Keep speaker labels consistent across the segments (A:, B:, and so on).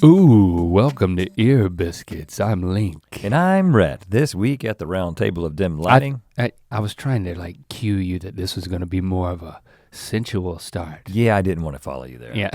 A: Ooh, welcome to Ear Biscuits. I'm Link.
B: And I'm Rhett. This week at the round table of dim lighting.
A: I was trying to like cue you that this was gonna be more of a sensual start.
B: Yeah, I didn't want to follow you there.
A: Yeah.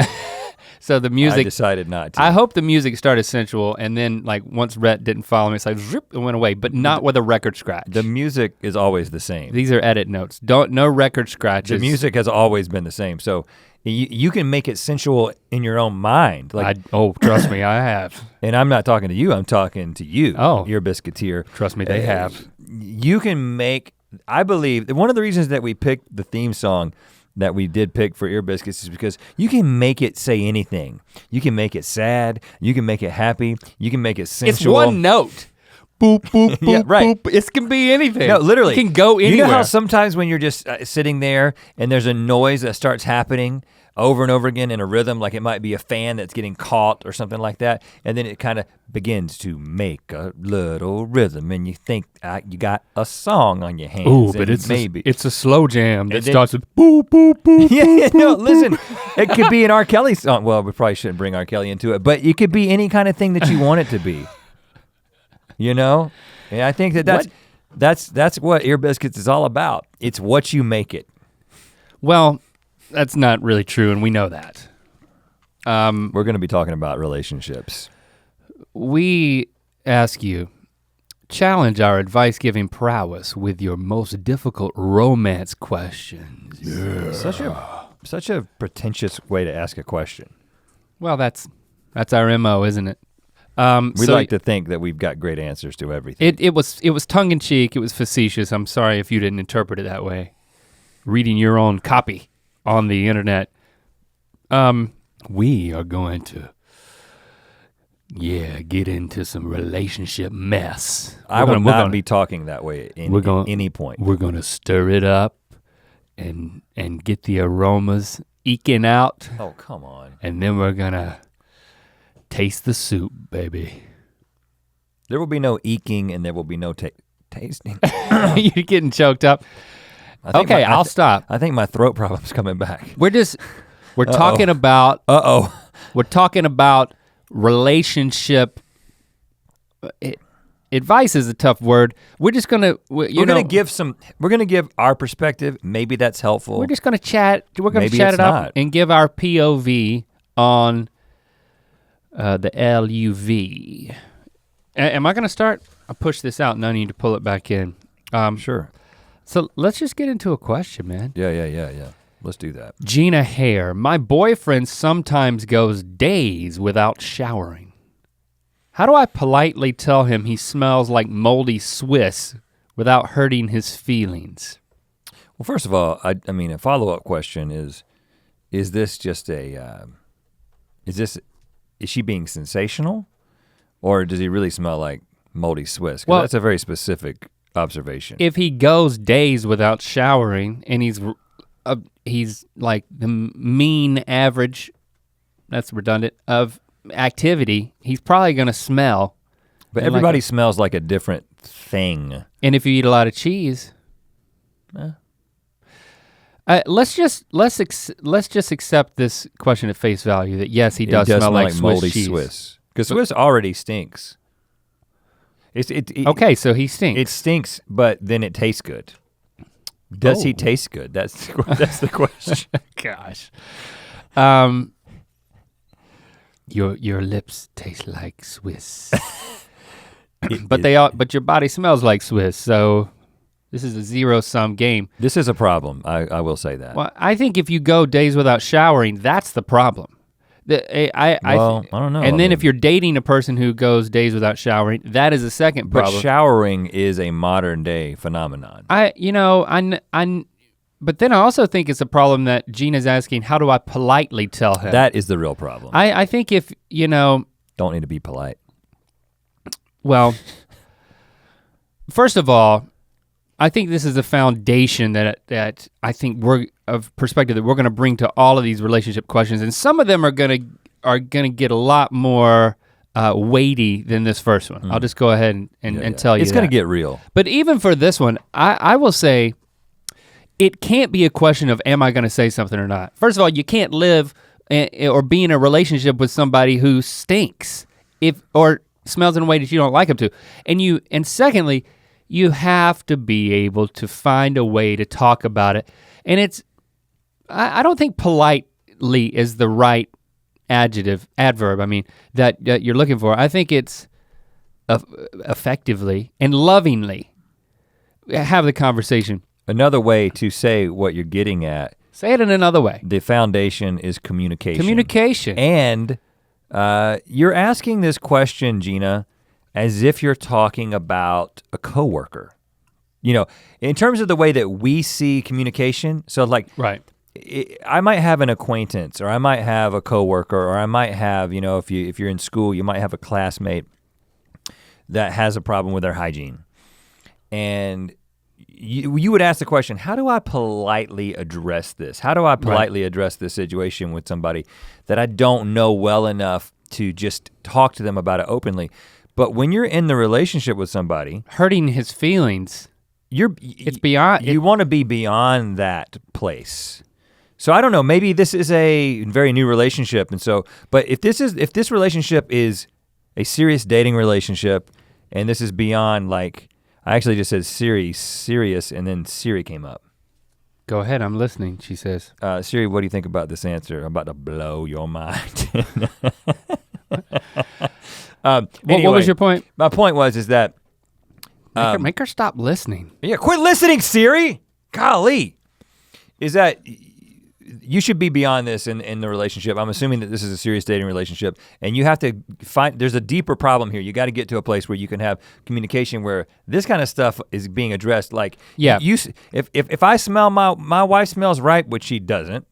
A: So the music.
B: I decided not to.
A: I hope the music started sensual and then like once Rhett didn't follow me, it's like zip, it went away, but not with a record scratch.
B: The music is always the same.
A: These are edit notes. No record scratches.
B: The music has always been the same. So you can make it sensual in your own mind. Like,
A: trust me, I have.
B: And I'm not talking to you, I'm talking to you, Ear Biscuiteer.
A: Trust me, they have.
B: You can make, I believe, one of the reasons that we picked the theme song that we did pick for Ear Biscuits is because you can make it say anything. You can make it sad, you can make it happy, you can make it sensual.
A: It's one note. Boop, boop, boop,
B: yeah, right.
A: boop. It can be anything.
B: No, literally.
A: It can go anywhere.
B: You know how sometimes when you're just sitting there and there's a noise that starts happening over and over again in a rhythm, like it might be a fan that's getting caught or something like that, and then it kind of begins to make a little rhythm and you think you got a song on your hands.
A: Ooh, but it's a slow jam that starts with boop, boop, boop,
B: yeah, no, listen, it could be an R. Kelly song. Well, we probably shouldn't bring R. Kelly into it, but it could be any kind of thing that you want it to be. You know? And I think that's what Ear Biscuits is all about. It's what you make it.
A: Well, that's not really true, and we know that.
B: We're gonna be talking about relationships.
A: We ask you, challenge our advice-giving prowess with your most difficult romance questions.
B: Yeah. Such a pretentious way to ask a question.
A: Well, that's our MO, isn't it?
B: We like to think that we've got great answers to everything.
A: It was tongue-in-cheek, it was facetious. I'm sorry if you didn't interpret it that way. Reading your own copy on the internet. We are going to, get into some relationship mess.
B: I will not be talking that way at any point.
A: We're gonna stir it up and get the aromas eking out.
B: Oh, come on.
A: And then we're gonna taste the soup, baby.
B: There will be no eking and there will be no tasting.
A: You're getting choked up. Okay, I'll stop.
B: I think my throat problem's coming back.
A: We're talking about. We're talking about relationship. Advice is a tough word. We're just gonna. We're gonna
B: give our perspective. Maybe that's helpful.
A: We're just gonna chat. We're gonna chat it up and give our POV on the LUV. Am I gonna start? I'll push this out and I need to pull it back in.
B: Sure.
A: So let's just get into a question, man.
B: Yeah. Let's do that.
A: Gina Hare, my boyfriend sometimes goes days without showering. How do I politely tell him he smells like moldy Swiss without hurting his feelings?
B: Well, first of all, I mean, a follow-up question is this just is she being sensational? Or does he really smell like moldy Swiss? Because that's a very specific observation.
A: If he goes days without showering and he's like the mean average, that's redundant, of activity, he's probably gonna smell.
B: But everybody smells like a different thing.
A: And if you eat a lot of cheese, let's just accept this question at face value that yes, he does smell like
B: moldy
A: Swiss cheese.
B: Swiss. Because Swiss already stinks.
A: Okay, so he stinks.
B: It stinks, but then it tastes good. Does he taste good? That's the question.
A: Gosh. Your lips taste like Swiss. But your body smells like Swiss, so this is a zero-sum game.
B: This is a problem, I will say that.
A: Well, I think if you go days without showering, that's the problem. I don't know. And then if you're dating a person who goes days without showering, that is a second problem.
B: But showering is a modern day phenomenon.
A: But then I also think it's a problem that Gina's asking, how do I politely tell him?
B: That is the real problem.
A: I think if,
B: Don't need to be polite.
A: Well, first of all, I think this is a foundation that I think perspective that we're gonna bring to all of these relationship questions, and some of them are gonna get a lot more weighty than this first one. I'll just go ahead and tell you
B: it's gonna get real.
A: But even for this one, I will say, it can't be a question of am I gonna say something or not. First of all, you can't live or be in a relationship with somebody who stinks or smells in a way that you don't like them to. And secondly, you have to be able to find a way to talk about it. And I don't think politely is the right adverb, that you're looking for. I think it's effectively and lovingly have the conversation.
B: Another way to say what you're getting at.
A: Say it in another way.
B: The foundation is communication.
A: Communication.
B: And you're asking this question, Gina, as if you're talking about a coworker. You know, in terms of the way that we see communication, so like,
A: right.
B: I might have an acquaintance, or I might have a coworker, or I might have, if you're in school, you might have a classmate that has a problem with their hygiene. And you would ask the question, how do I politely address this? How do I politely address this situation with somebody that I don't know well enough to just talk to them about it openly? But when you're in the relationship with somebody,
A: hurting his feelings, it's beyond.
B: You want to be beyond that place. So I don't know, maybe this is a very new relationship, but if this relationship is a serious dating relationship, and this is beyond like, I actually just said serious, and then Siri came up.
A: Go ahead, I'm listening, she says.
B: Siri, what do you think about this answer? I'm about to blow your mind.
A: What was your point?
B: My point is that
A: make her stop listening.
B: Yeah, quit listening, Siri. Golly. Is that you should be beyond this in the relationship. I'm assuming that this is a serious dating relationship, and you have to there's a deeper problem here. You gotta get to a place where you can have communication where this kind of stuff is being addressed. Like, if I smell my wife smells right, which she doesn't,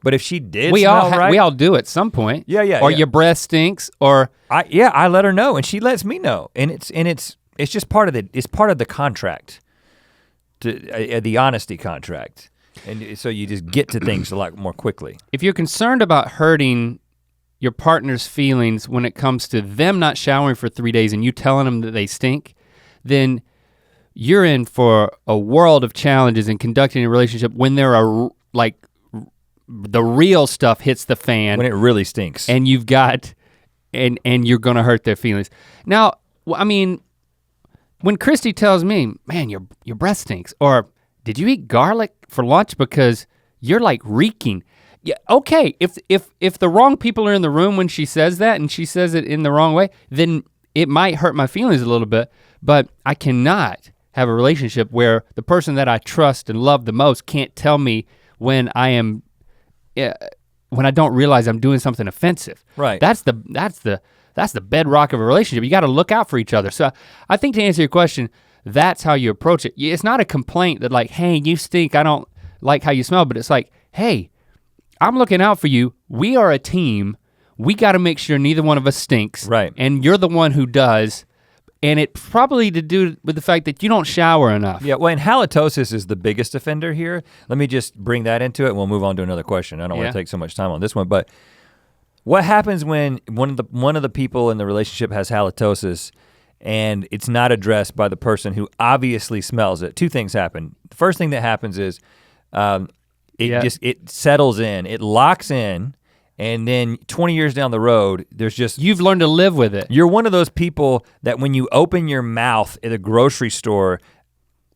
B: but if she did
A: we
B: smell
A: all do at some point.
B: Yeah.
A: Or your breath stinks, or
B: I let her know, and she lets me know, and it's just part of the contract, the honesty contract. And so you just get to things a lot more quickly.
A: If you're concerned about hurting your partner's feelings when it comes to them not showering for 3 days and you telling them that they stink, then you're in for a world of challenges in conducting a relationship when there are the real stuff hits the fan.
B: When it really stinks.
A: And you've got, and you're gonna hurt their feelings. Now, when Christy tells me, man, your breath stinks, or did you eat garlic for lunch because you're like reeking? Yeah, okay, if the wrong people are in the room when she says that and she says it in the wrong way, then it might hurt my feelings a little bit, but I cannot have a relationship where the person that I trust and love the most can't tell me when I don't realize I'm doing something offensive.
B: Right.
A: That's the bedrock of a relationship. You gotta look out for each other. So I think to answer your question, that's how you approach it. It's not a complaint that like, hey, you stink, I don't like how you smell, but it's like, hey, I'm looking out for you. We are a team. We gotta make sure neither one of us stinks.
B: Right.
A: And you're the one who does. And it's probably to do with the fact that you don't shower enough.
B: Yeah, well, and halitosis is the biggest offender here. Let me just bring that into it and we'll move on to another question. I don't want to take so much time on this one, but what happens when one of the people in the relationship has halitosis and it's not addressed by the person who obviously smells it? Two things happen. The first thing that happens is it settles in, it locks in, and then 20 years down the road,
A: you've learned to live with it.
B: You're one of those people that when you open your mouth at a grocery store,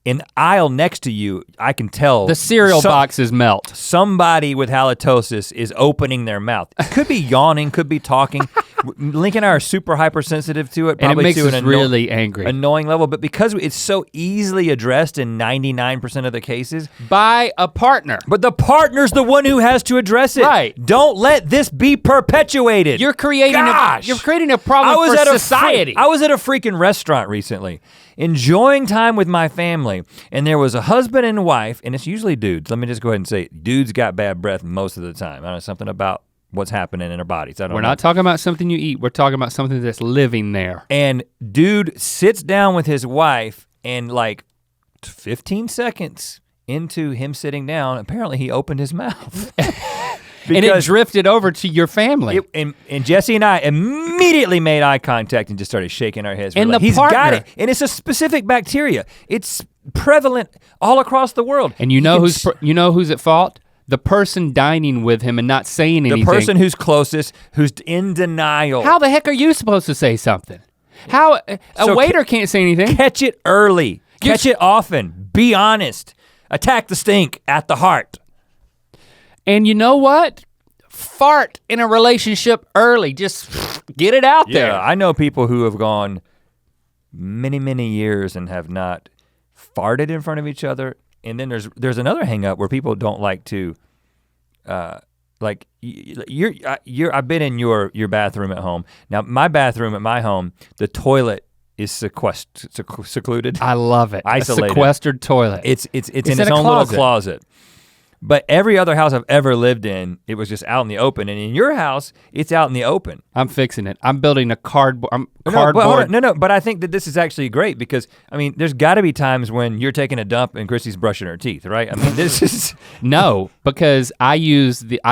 B: in the aisle next to you, I can tell
A: the cereal boxes melt.
B: Somebody with halitosis is opening their mouth. It could be yawning, could be talking. Lincoln and I are super hypersensitive to it, probably
A: and it makes
B: to
A: us really angry.
B: Annoying level, but because it's so easily addressed in 99% of the cases.
A: By a partner.
B: But the partner's the one who has to address it.
A: Right.
B: Don't let this be perpetuated.
A: You're creating a problem for society.
B: I was at a freaking restaurant recently, enjoying time with my family, and there was a husband and wife, and it's usually dudes. Let me just go ahead and say it. Dudes got bad breath most of the time. I don't know, something about what's happening in their bodies. We're
A: not talking about something you eat. We're talking about something that's living there.
B: And dude sits down with his wife, and like 15 seconds into him sitting down, apparently he opened his mouth.
A: And it drifted over to your family.
B: And Jesse and I immediately made eye contact and just started shaking our heads.
A: And
B: like,
A: the
B: he's
A: partner,
B: got it. And it's a specific bacteria. It's prevalent all across the world.
A: And you know who's at fault? The person dining with him and not saying anything.
B: The person who's closest, who's in denial.
A: How the heck are you supposed to say something? How a waiter can't say anything.
B: Catch it early. Catch it often. Be honest. Attack the stink at the heart.
A: And you know what? Fart in a relationship early. Just get it out there.
B: Yeah, I know people who have gone many, many years and have not farted in front of each other. And then there's another hang up where people don't like to, like I've been in your bathroom at home. Now my bathroom at my home, the toilet is secluded.
A: I love it.
B: Isolated.
A: A sequestered toilet.
B: It's in its own little closet. But every other house I've ever lived in, it was just out in the open. And in your house, it's out in the open.
A: I'm fixing it. I'm building a cardboard.
B: But I think that this is actually great because, I mean, there's gotta be times when you're taking a dump and Chrissy's brushing her teeth, right? I mean, this is.
A: No, because I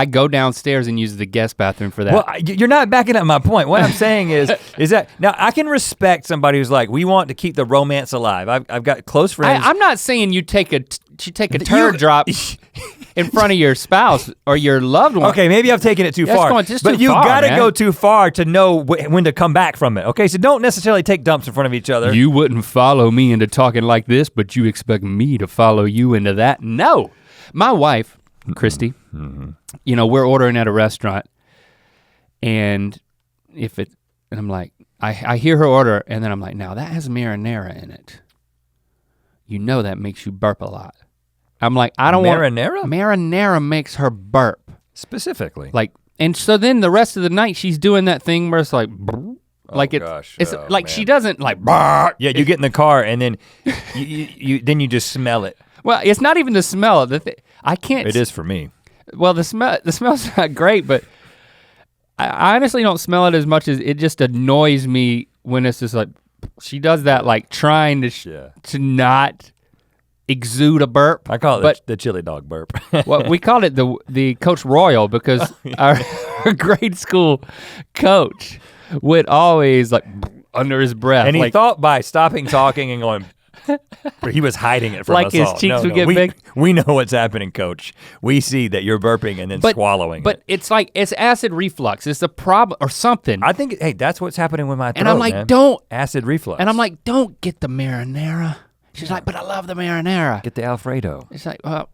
A: go downstairs and use the guest bathroom for that.
B: Well, you're not backing up my point. What I'm saying is that, now I can respect somebody who's like, we want to keep the romance alive. I've got close friends.
A: I'm not saying you take a turd drop in front of your spouse or your loved one.
B: Okay, maybe I've taken it too far. But you gotta go too far to know when to come back from it. Okay, so don't necessarily take dumps in front of each other.
A: You wouldn't follow me into talking like this, but you expect me to follow you into that? No. My wife, Christy, you know, we're ordering at a restaurant and I'm like, I hear her order and then I'm like, now that has marinara in it. You know that makes you burp a lot. I'm like, I don't want marinara makes her burp.
B: Specifically.
A: Like, and so then the rest of the night she's doing that thing where it's like, it's like she doesn't like.
B: Yeah, you get in the car and then you just smell it.
A: Well, it's not even the smell. I can't.
B: It is for me.
A: Well, the smell's not great, but I honestly don't smell it as much as it just annoys me when it's just like she does that, like trying to not exude a burp.
B: I call it the chili dog burp.
A: Well, we called it the Coach Royal because our grade school coach would always like under his breath.
B: And he thought by stopping talking and going, he was hiding it from us all.
A: Like his cheeks would get big?
B: We know what's happening, Coach. We see that you're burping and then swallowing
A: But it's like, it's acid reflux. It's the problem, or something.
B: I think, hey, that's what's happening with my throat,
A: and I'm like,
B: man.
A: don't.
B: Acid reflux.
A: And I'm like, don't get the marinara. She's like, but I love the marinara.
B: Get the Alfredo.
A: It's like, well.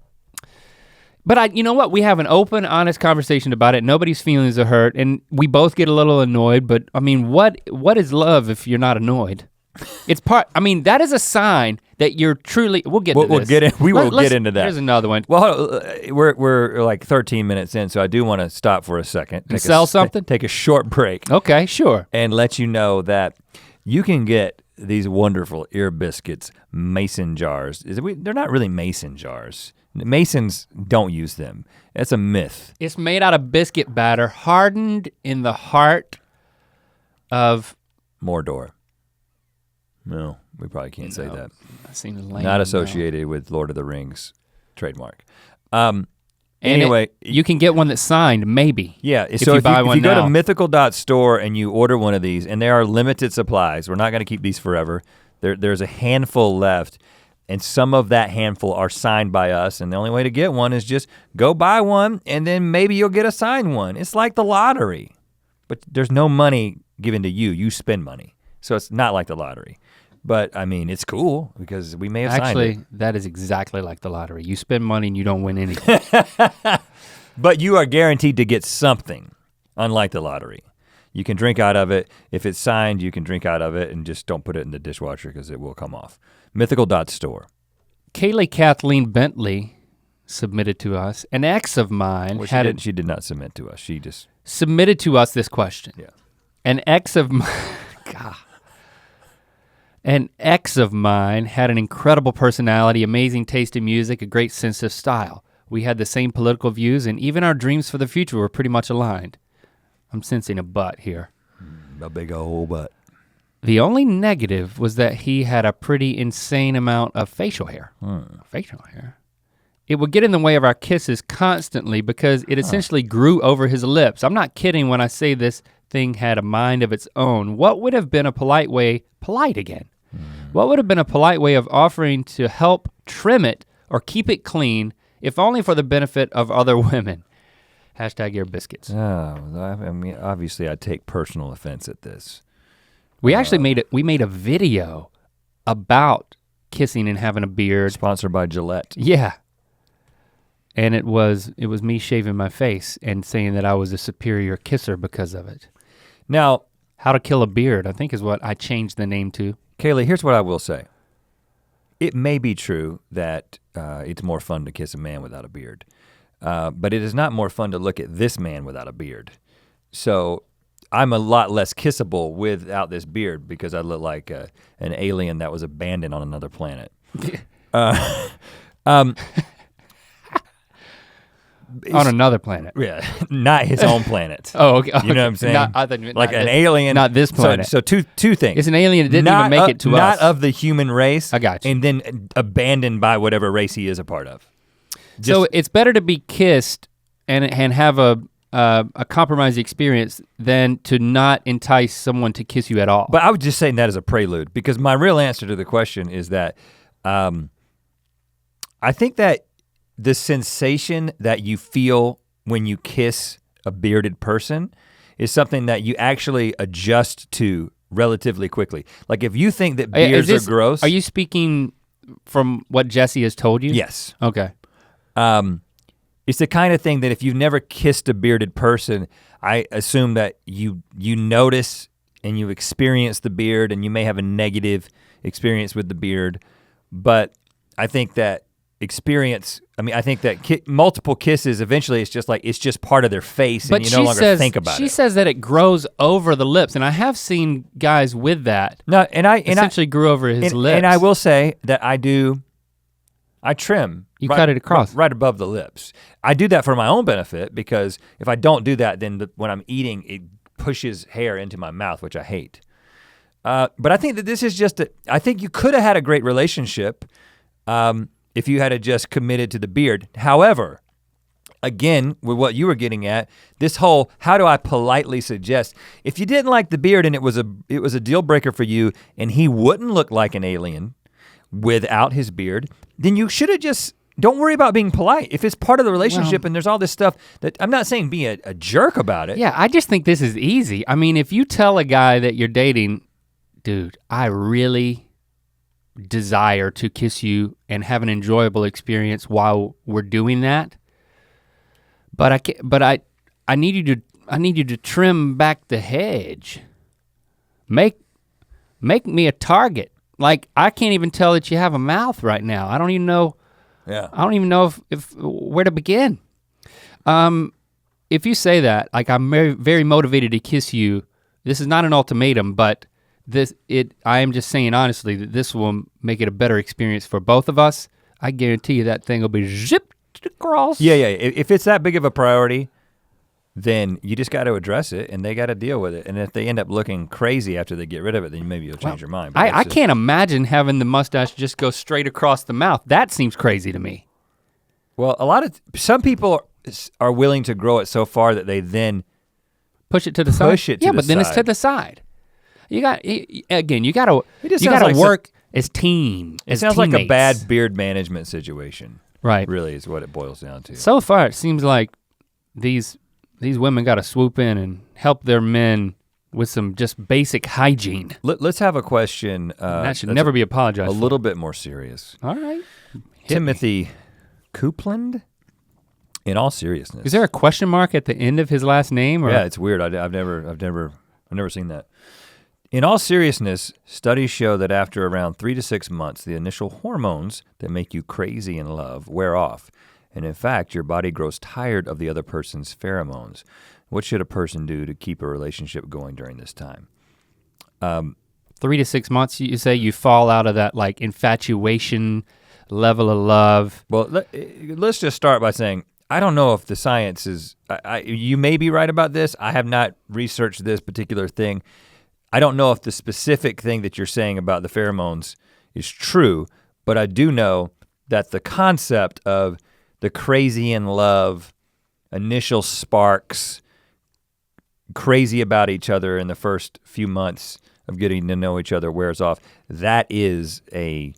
A: But you know what? We have an open, honest conversation about it. Nobody's feelings are hurt, and we both get a little annoyed, but I mean, what is love if you're not annoyed? It's that is a sign that you're truly, we'll get to this.
B: We will get into that.
A: Here's another one.
B: Well, we're like 13 minutes in, so I do want to stop for a second.
A: Sell something?
B: Take a short break.
A: Okay, sure.
B: And let you know that you can get these wonderful Ear Biscuits mason jars. They're not really mason jars. Masons don't use them. That's a myth.
A: It's made out of biscuit batter, hardened in the heart of
B: Mordor. No, we probably can't say that.
A: That seems lame.
B: Not associated with Lord of the Rings trademark.
A: Anyway, you can get one that's signed, maybe.
B: Yeah,
A: if you
B: go to mythical.store and you order one of these, and there are limited supplies, we're not gonna keep these forever. There's a handful left, and some of that handful are signed by us, and the only way to get one is just go buy one, and then maybe you'll get a signed one. It's like the lottery, but there's no money given to you, you spend money. So it's not like the lottery. But I mean, it's cool because we may have signed it.
A: Actually, that is exactly like the lottery. You spend money and you don't win anything.
B: But you are guaranteed to get something, unlike the lottery. You can drink out of it. If it's signed, you can drink out of it and just don't put it in the dishwasher because it will come off. Mythical.store.
A: Kaylee Kathleen Bentley submitted to us. An ex of mine
B: she did not submit to us. She just
A: submitted to us this question.
B: Yeah.
A: An ex of mine, God. An ex of mine had an incredible personality, amazing taste in music, a great sense of style. We had the same political views and even our dreams for the future were pretty much aligned. I'm sensing a butt here.
B: A big old butt.
A: The only negative was that he had a pretty insane amount of facial hair. Facial hair? It would get in the way of our kisses constantly because it essentially grew over his lips. I'm not kidding when I say this thing had a mind of its own. What would have been a polite way, polite again, What would have been a polite way of offering to help trim it or keep it clean, if only for the benefit of other women? Hashtag Ear Biscuits.
B: Oh, I mean, obviously I take personal offense at this.
A: We actually made a video about kissing and having a beard.
B: Sponsored by Gillette.
A: Yeah. And it was me shaving my face and saying that I was a superior kisser because of it.
B: Now,
A: How to Kill a Beard, I think is what I changed the name to.
B: Kaylee, here's what I will say. It may be true that it's more fun to kiss a man without a beard, but it is not more fun to look at this man without a beard. So I'm a lot less kissable without this beard because I look like an alien that was abandoned on another planet.
A: On another planet.
B: Yeah, not his own planet.
A: Oh, okay.
B: You know what I'm saying?
A: I thought you meant
B: like
A: not
B: an
A: this,
B: alien.
A: not this planet.
B: So two things.
A: It's an alien that didn't even make it to us.
B: Not of the human race.
A: I got you.
B: And then abandoned by whatever race he is a part of.
A: So it's better to be kissed and have a compromised experience than to not entice someone to kiss you at all.
B: But I was just saying that as a prelude because my real answer to the question is that I think that the sensation that you feel when you kiss a bearded person is something that you actually adjust to relatively quickly. Like if you think that beards are gross.
A: Are you speaking from what Jesse has told you?
B: Yes.
A: Okay.
B: It's the kind of thing that if you've never kissed a bearded person, I assume that you notice and you experience the beard and you may have a negative experience with the beard, but I think that multiple kisses, eventually it's just part of their face and you no longer think about it.
A: She says that it grows over the lips, and I have seen guys with that.
B: No, and I
A: essentially grew over his lips.
B: And I will say that I trim.
A: You cut it across.
B: Right above the lips. I do that for my own benefit because if I don't do that, then when I'm eating, it pushes hair into my mouth, which I hate. But I think that this is I think you could have had a great relationship if you had just committed to the beard. However, again, with what you were getting at, this whole, how do I politely suggest, if you didn't like the beard and it was a deal breaker for you and he wouldn't look like an alien without his beard, then you should have don't worry about being polite. If it's part of the relationship and there's all this stuff that, I'm not saying be a jerk about it.
A: Yeah, I just think this is easy. I mean, if you tell a guy that you're dating, dude, I really desire to kiss you and have an enjoyable experience while we're doing that, but I need you to trim back the hedge. Make me a target. Like I can't even tell that you have a mouth right now. I don't even know.
B: Yeah.
A: I don't even know if where to begin. If you say that, like I'm very, very motivated to kiss you, this is not an ultimatum, but I am just saying honestly that this will make it a better experience for both of us. I guarantee you that thing will be zipped across.
B: Yeah. If it's that big of a priority, then you just got to address it and they got to deal with it. And if they end up looking crazy after they get rid of it, then maybe you'll change your mind.
A: I can't imagine having the mustache just go straight across the mouth. That seems crazy to me.
B: Well, some people are willing to grow it so far that they then
A: push it to the side. Yeah, but then it's to the side. You gotta work as team.
B: It sounds like a bad beard management situation.
A: Right.
B: Really is what it boils down to.
A: So far, it seems like these women gotta swoop in and help their men with some just basic hygiene.
B: Let's have a question.
A: That should never be apologized for.
B: A little bit more serious.
A: All right.
B: Timothy Coupland? In all seriousness.
A: Is there a question mark at the end of his last name? Or?
B: Yeah, it's weird. I've never seen that. In all seriousness, studies show that after around 3 to 6 months, the initial hormones that make you crazy in love wear off. And in fact, your body grows tired of the other person's pheromones. What should a person do to keep a relationship going during this time?
A: 3 to 6 months, you say you fall out of that like infatuation level of love.
B: Well, let's just start by saying, I don't know if the science is, you may be right about this. I have not researched this particular thing. I don't know if the specific thing that you're saying about the pheromones is true, but I do know that the concept of the crazy in love, initial sparks, crazy about each other in the first few months of getting to know each other wears off. That is a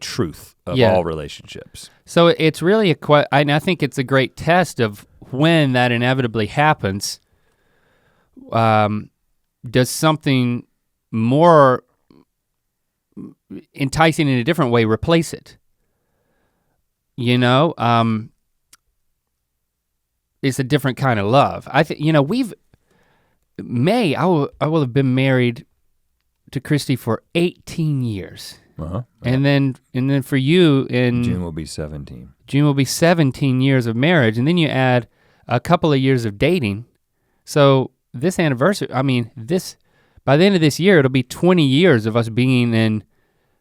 B: truth of all relationships.
A: So it's really I think it's a great test of when that inevitably happens. Does something more enticing in a different way replace it? You know, it's a different kind of love. I think, you know, I will have been married to Christy for 18 years.
B: Uh-huh.
A: And then for you in
B: June will be 17.
A: June will be 17 years of marriage, and then you add a couple of years of dating. So this anniversary, by the end of this year, it'll be 20 years of us being in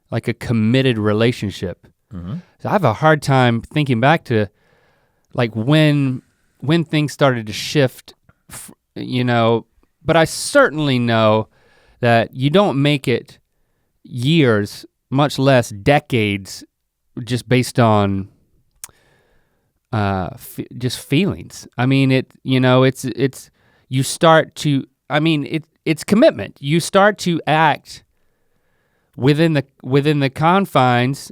A: like a committed relationship.
B: Mm-hmm.
A: So I have a hard time thinking back to like when things started to shift, you know, but I certainly know that you don't make it years, much less decades, just based on just feelings. I mean, you start to, it's commitment. You start to act within the confines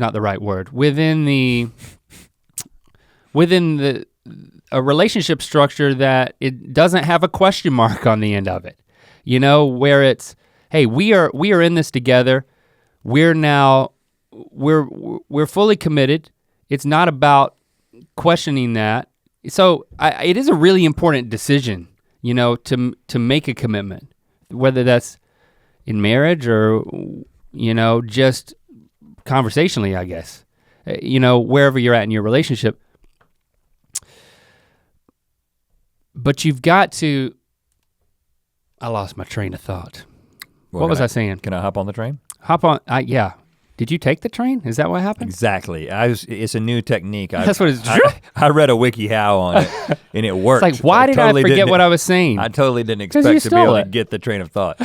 A: not the right word, within a relationship structure that it doesn't have a question mark on the end of it. You know, where it's, hey, we are in this together. We're fully committed. It's not about questioning that. So it is a really important decision, you know, to make a commitment, whether that's in marriage or, you know, just conversationally, I guess, you know, wherever you're at in your relationship. But you've got to, I lost my train of thought.
B: Well,
A: what was I saying?
B: Can I hop on the train?
A: Hop on, yeah. Did you take the train? Is that what happened?
B: Exactly. It's a new technique.
A: That's what it's.
B: I read a WikiHow on it, and it worked.
A: It's like, why did I forget what I was saying?
B: I totally didn't expect to be able to get the train of thought.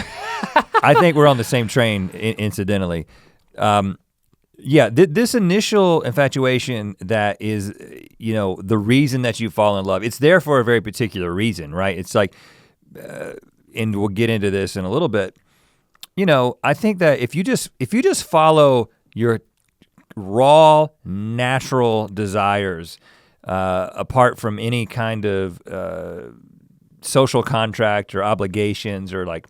B: I think we're on the same train, incidentally. This initial infatuation that is, you know, the reason that you fall in love, it's there for a very particular reason, right? It's like, and we'll get into this in a little bit. You know, I think that if you just follow your raw, natural desires, apart from any kind of social contract or obligations or like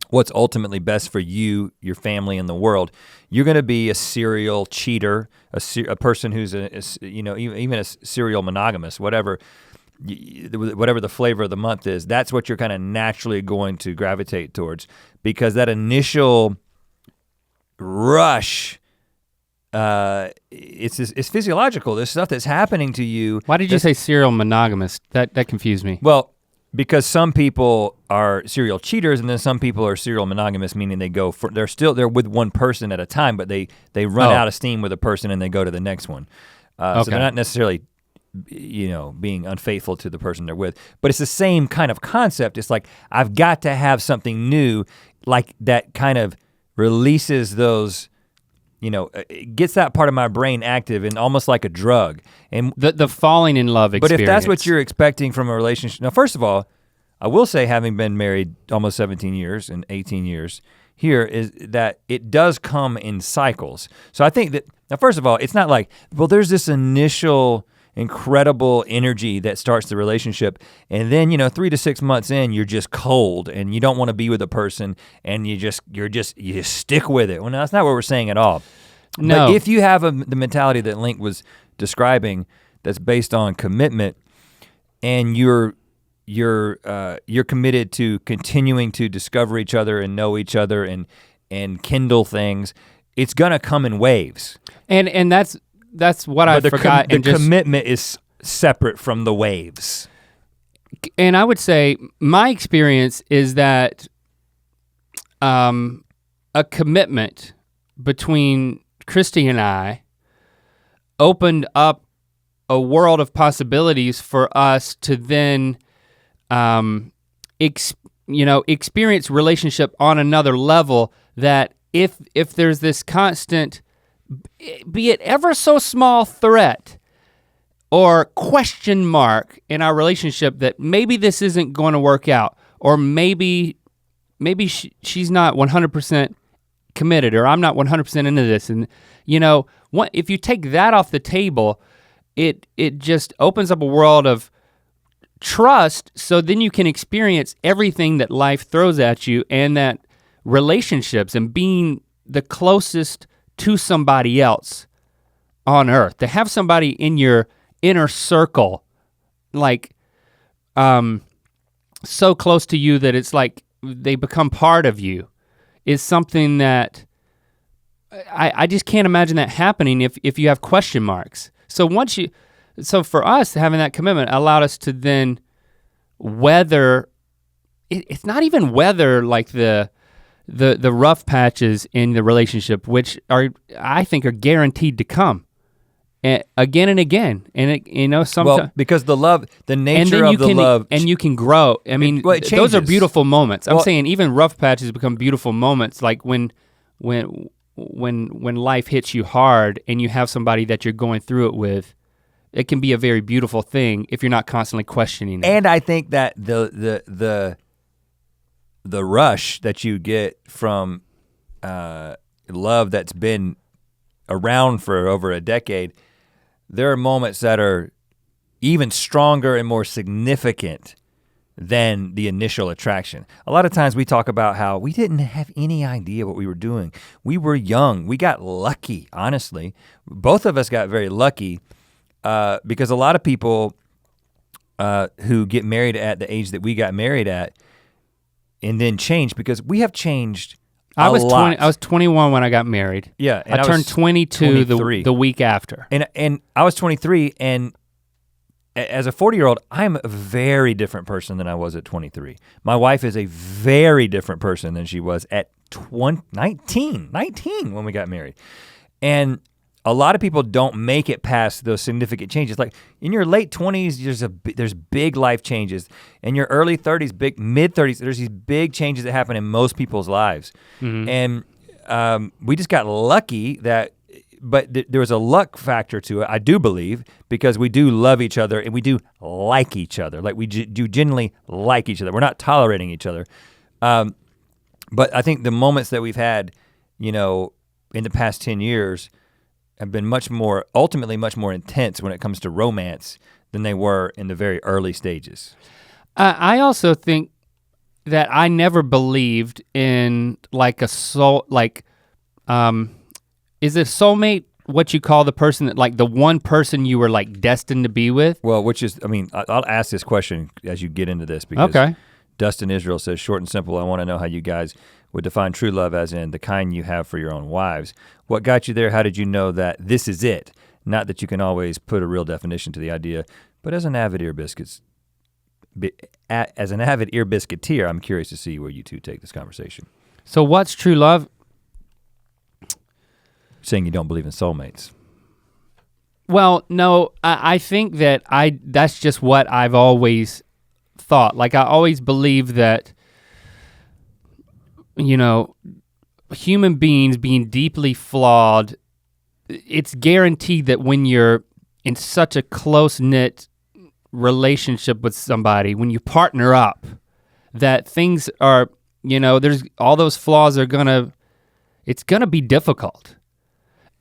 B: what's ultimately best for you, your family, and the world, you're gonna be a serial cheater, a person who's even a serial monogamous, whatever the flavor of the month is. That's what you're kind of naturally going to gravitate towards, because that initial rush, it's physiological. There's stuff that's happening to you.
A: Why did you say serial monogamous? That confused me.
B: Well, because some people are serial cheaters, and then some people are serial monogamous, meaning they're with one person at a time, but they run out of steam with a person and they go to the next one. So they're not necessarily, you know, being unfaithful to the person they're with, but it's the same kind of concept. It's like, I've got to have something new, like that kind of releases those, you know, it gets that part of my brain active and almost like a drug. And
A: the falling in love experience.
B: But if that's what you're expecting from a relationship, now first of all, I will say, having been married almost 17 years and 18 years here, is that it does come in cycles. So I think that, now first of all, it's not like, well, there's this initial incredible energy that starts the relationship, and then, you know, 3 to 6 months in, you're just cold and you don't want to be with a person, and you just stick with it. Well, no, that's not what we're saying at all.
A: No.
B: But if you have the mentality that Link was describing, that's based on commitment, and you're committed to continuing to discover each other and know each other and kindle things, it's gonna come in waves.
A: And that's what I forgot.
B: The commitment is separate from the waves.
A: And I would say my experience is that a commitment between Christy and I opened up a world of possibilities for us to then experience relationship on another level, that if there's this constant, be it ever so small threat or question mark in our relationship that maybe this isn't going to work out, or maybe maybe she's not 100% committed, or I'm not 100% into this. And if you take that off the table, it just opens up a world of trust, so then you can experience everything that life throws at you, and that relationships and being the closest to somebody else on earth, to have somebody in your inner circle, like so close to you that it's like they become part of you, is something that I just can't imagine that happening if you have question marks. So for us, having that commitment allowed us to then weather, it's not even weather like the rough patches in the relationship, which I think are guaranteed to come again and again. And sometimes
B: because the love, the nature of the love,
A: and you can grow. I mean, those are beautiful moments. I'm saying even rough patches become beautiful moments, like when life hits you hard and you have somebody that you're going through it with. It can be a very beautiful thing if you're not constantly questioning it.
B: And I think that the rush that you get from love that's been around for over a decade, there are moments that are even stronger and more significant than the initial attraction. A lot of times we talk about how we didn't have any idea what we were doing. We were young, we got lucky, honestly. Both of us got very lucky. Because a lot of people who get married at the age that we got married at and then change, because we have changed a lot.
A: I was 21 when I got married.
B: Yeah.
A: And I turned 22 the week after.
B: And I was 23, and as a 40-year-old, I'm a very different person than I was at 23. My wife is a very different person than she was at 19 when we got married. And a lot of people don't make it past those significant changes. Like in your late 20s, there's big life changes. In your early 30s, mid 30s, there's these big changes that happen in most people's lives. Mm-hmm. And we just got lucky but there was a luck factor to it, I do believe, because we do love each other and we do like each other. Like we do genuinely like each other. We're not tolerating each other. But I think the moments that we've had, in the past 10 years, have been ultimately much more intense when it comes to romance than they were in the very early stages.
A: I also think that I never believed in like a soul, is a soulmate what you call the person that, like the one person you were like destined to be with?
B: Well, I'll ask this question as you get into this, because
A: okay.
B: Dustin Israel says, short and simple, I wanna know how you guys would define true love as in the kind you have for your own wives. What got you there? How did you know that this is it? Not that you can always put a real definition to the idea, but as an avid Ear Biscuiteer, I'm curious to see where you two take this conversation.
A: So what's true love?
B: Saying you don't believe in soulmates.
A: Well, no, I think that that's just what I've always thought. Like I always believed that, human beings being deeply flawed, it's guaranteed that when you're in such a close-knit relationship with somebody, when you partner up, that things are, there's all those flaws it's gonna be difficult.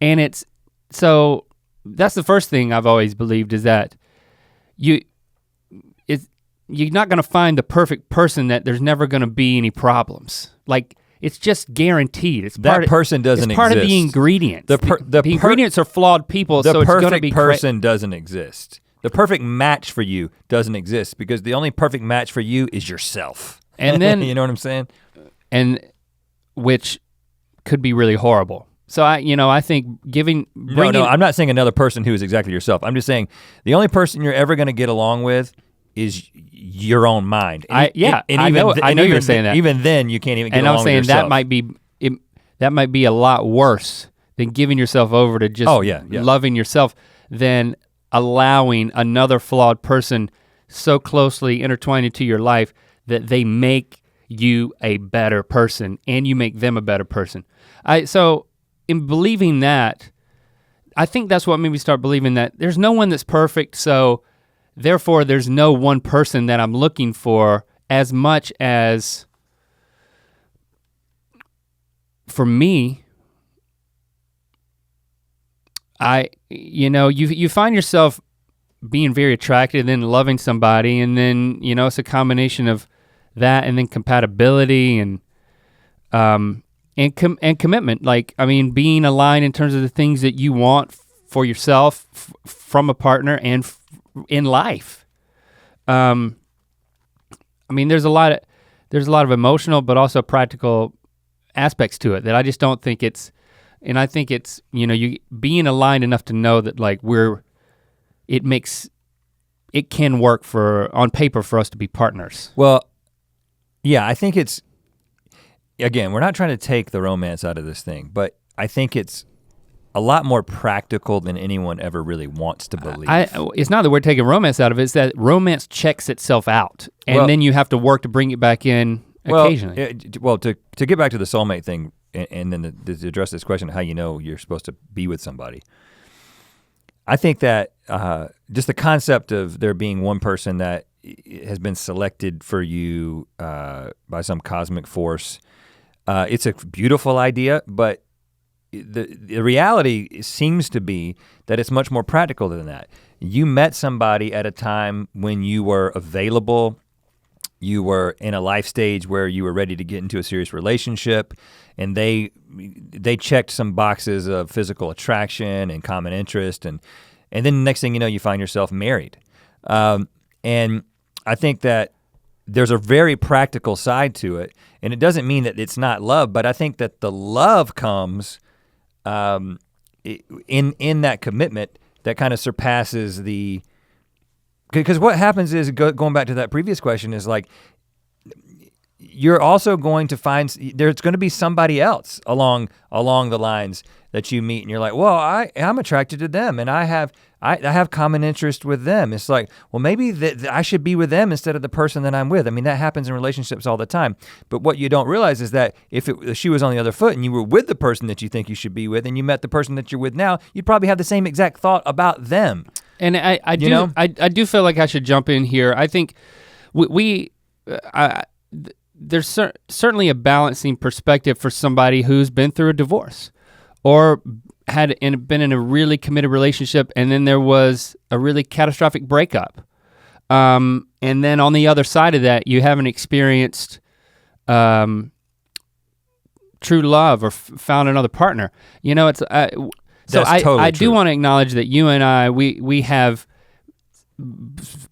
A: And so that's the first thing I've always believed, is that you're not gonna find the perfect person that there's never gonna be any problems. Like it's just guaranteed. It's
B: that person doesn't exist.
A: It's part of the ingredients. The ingredients are flawed people, so it's gonna be
B: the perfect person doesn't exist. The perfect match for you doesn't exist, because the only perfect match for you is yourself.
A: And then
B: you know what I'm saying?
A: And which could be really horrible. So I think
B: No, I'm not saying another person who is exactly yourself. I'm just saying the only person you're ever gonna get along with is your own mind.
A: I know you're saying that.
B: Even then, you can't even get along with yourself.
A: And I'm saying that might be a lot worse than giving yourself over to just loving yourself, than allowing another flawed person so closely intertwined into your life that they make you a better person and you make them a better person. So in believing that, I think that's what made me start believing that there's no one that's perfect, so therefore there's no one person that I'm looking for as much as for me, you find yourself being very attracted and then loving somebody, and then it's a combination of that and then compatibility and commitment. Like, I mean, being aligned in terms of the things that you want for yourself from a partner and in life. I mean, there's a lot of emotional but also practical aspects to it that I just don't think it's, and I think it's, you being aligned enough to know that like it can work on paper for us to be partners.
B: Well, yeah, I think it's, again, we're not trying to take the romance out of this thing, but I think it's a lot more practical than anyone ever really wants to believe.
A: It's not that we're taking romance out of it, it's that romance checks itself out, and then you have to work to bring it back in occasionally.
B: To get back to the soulmate thing, and then to address this question of how you're supposed to be with somebody, I think that just the concept of there being one person that has been selected for you by some cosmic force, it's a beautiful idea, but the reality seems to be that it's much more practical than that. You met somebody at a time when you were available, you were in a life stage where you were ready to get into a serious relationship, and they checked some boxes of physical attraction and common interest, and then the next thing you know, you find yourself married. And I think that there's a very practical side to it, and it doesn't mean that it's not love, but I think that the love comes in that commitment that kind of surpasses because what happens is, going back to that previous question, is like, you're also going to find, there's gonna be somebody else along the lines that you meet, and you're like, well, I'm attracted to them, and I have common interest with them. It's like, well, maybe I should be with them instead of the person that I'm with. I mean, that happens in relationships all the time. But what you don't realize is that if she was on the other foot and you were with the person that you think you should be with, and you met the person that you're with now, you'd probably have the same exact thought about them.
A: And I do feel like I should jump in here. I think there's certainly a balancing perspective for somebody who's been through a divorce or been in a really committed relationship, and then there was a really catastrophic breakup. And then on the other side of that, you haven't experienced true love or found another partner. It's I do want to acknowledge that you and I, we have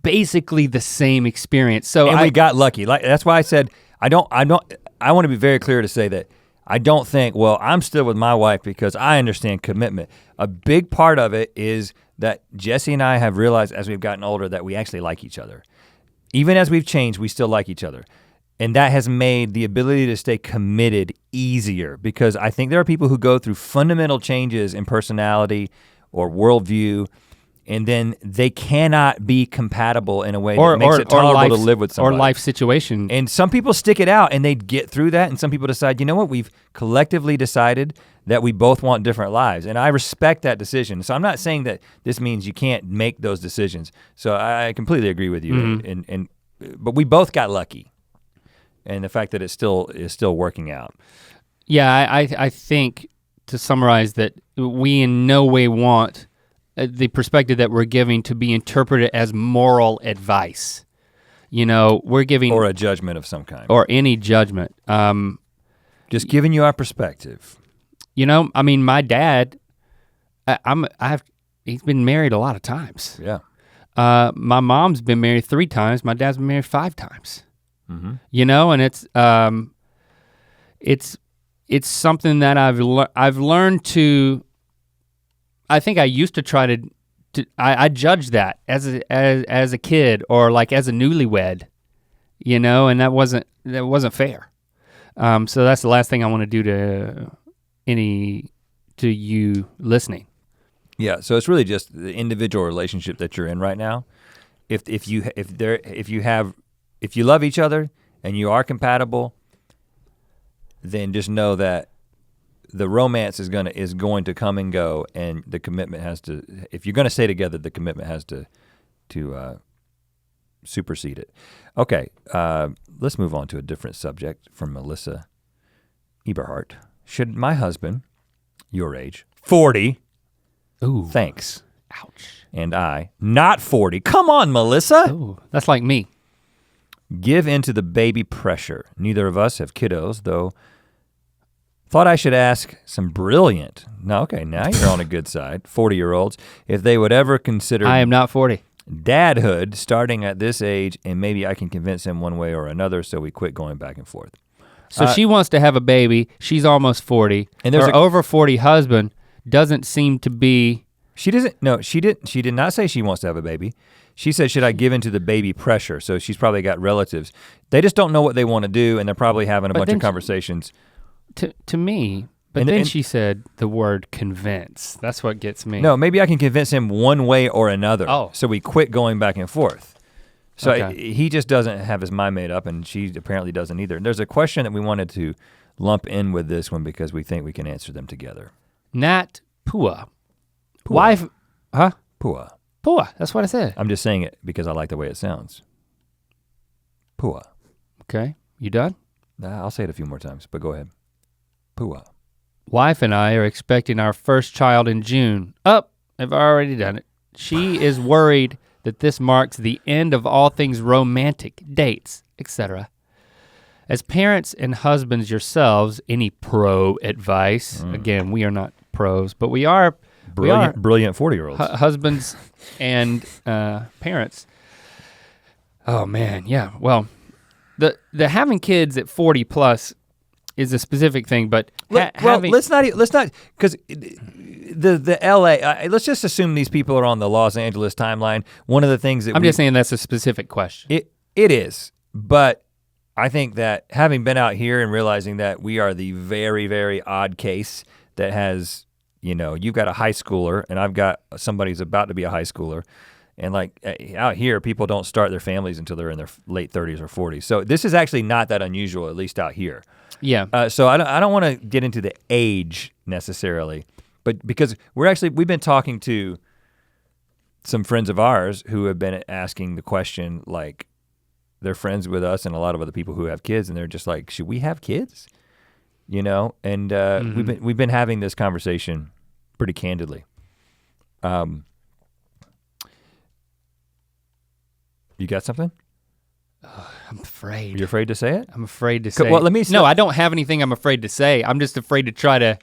A: basically the same experience. So
B: we got lucky. Like, that's why I said I want to be very clear to say that I don't think, well, I'm still with my wife because I understand commitment. A big part of it is that Jesse and I have realized as we've gotten older that we actually like each other. Even as we've changed, we still like each other. And that has made the ability to stay committed easier, because I think there are people who go through fundamental changes in personality or worldview, and then they cannot be compatible in a way that makes it tolerable to live with somebody.
A: Or life situation.
B: And some people stick it out and they get through that, and some people decide, you know what, we've collectively decided that we both want different lives, and I respect that decision. So I'm not saying that this means you can't make those decisions. So I completely agree with you, mm-hmm. But we both got lucky, and the fact that it is still working out.
A: Yeah, I think, to summarize, that we in no way want the perspective that we're giving to be interpreted as moral advice. We're giving—
B: or a judgment of some kind.
A: Or any judgment.
B: Just giving you our perspective.
A: I mean, my dad, he's been married a lot of times.
B: Yeah.
A: My mom's been married 3 times. My dad's been married 5 times. Mm-hmm. And it's something that I've learned to. I think I used to try to I judged that as a kid, or like as a newlywed, and that wasn't fair. So that's the last thing I want to do to you listening.
B: Yeah, so it's really just the individual relationship that you're in right now. If you love each other and you are compatible, then just know that the romance is going to come and go, and the commitment has to. If you're going to stay together, the commitment has to supersede it. Okay, let's move on to a different subject from Melissa Eberhardt. should my husband, your age, 40,
A: Ooh.
B: thanks,
A: Ouch.
B: and I, not 40, come on, Melissa.
A: Ooh, that's like me.
B: Give into the baby pressure. Neither of us have kiddos, though. Thought I should ask some brilliant, no, okay, now you're on a good side, 40-year-olds, if they would ever consider
A: I am not 40.
B: dadhood starting at this age, and maybe I can convince him one way or another so we quit going back and forth.
A: So she wants to have a baby, she's almost 40,
B: and there's
A: her over 40 husband doesn't seem to be.
B: She did not say she wants to have a baby. She said, should I give into the baby pressure? So she's probably got relatives. They just don't know what they want to do, and they're probably having a bunch of conversations.
A: To me, but then she said the word convince. That's what gets me.
B: No, maybe I can convince him one way or another.
A: Oh.
B: So we quit going back and forth. So
A: Okay.
B: he just doesn't have his mind made up, and she apparently doesn't either. There's a question that we wanted to lump in with this one because we think we can answer them together.
A: Nat Pua. Wife, huh?
B: Pua.
A: Pua, that's what I said.
B: I'm just saying it because I like the way it sounds. Pua.
A: Okay, you done?
B: I'll say it a few more times, but go ahead. Pua.
A: Wife and I are expecting our first child in June. I've already done it. She is worried that this marks the end of all things romantic, dates, etc. As parents and husbands yourselves, any pro advice? Again, we are not pros, but we are
B: Brilliant 40-year-olds.
A: Husbands and parents. Oh man, yeah. Well, the having kids at 40 plus is a specific thing, but
B: let's not because the LA. Let's just assume these people are on the Los Angeles timeline. One of the things that
A: I'm just saying that's a specific question.
B: It is, but I think that having been out here and realizing that we are the very, very odd case that has, you've got a high schooler and I've got somebody who's about to be a high schooler. And like out here, people don't start their families until they're in their late 30s or 40s. So this is actually not that unusual, at least out here.
A: Yeah.
B: So I don't want to get into the age necessarily, but because we've been talking to some friends of ours who have been asking the question, like they're friends with us and a lot of other people who have kids, and they're just like, should we have kids? And we've been having this conversation pretty candidly. You got something?
A: I'm afraid.
B: You're afraid to say it?
A: I'm afraid to say.
B: Well, let me.
A: No, I don't have anything I'm afraid to say. I'm just afraid to try.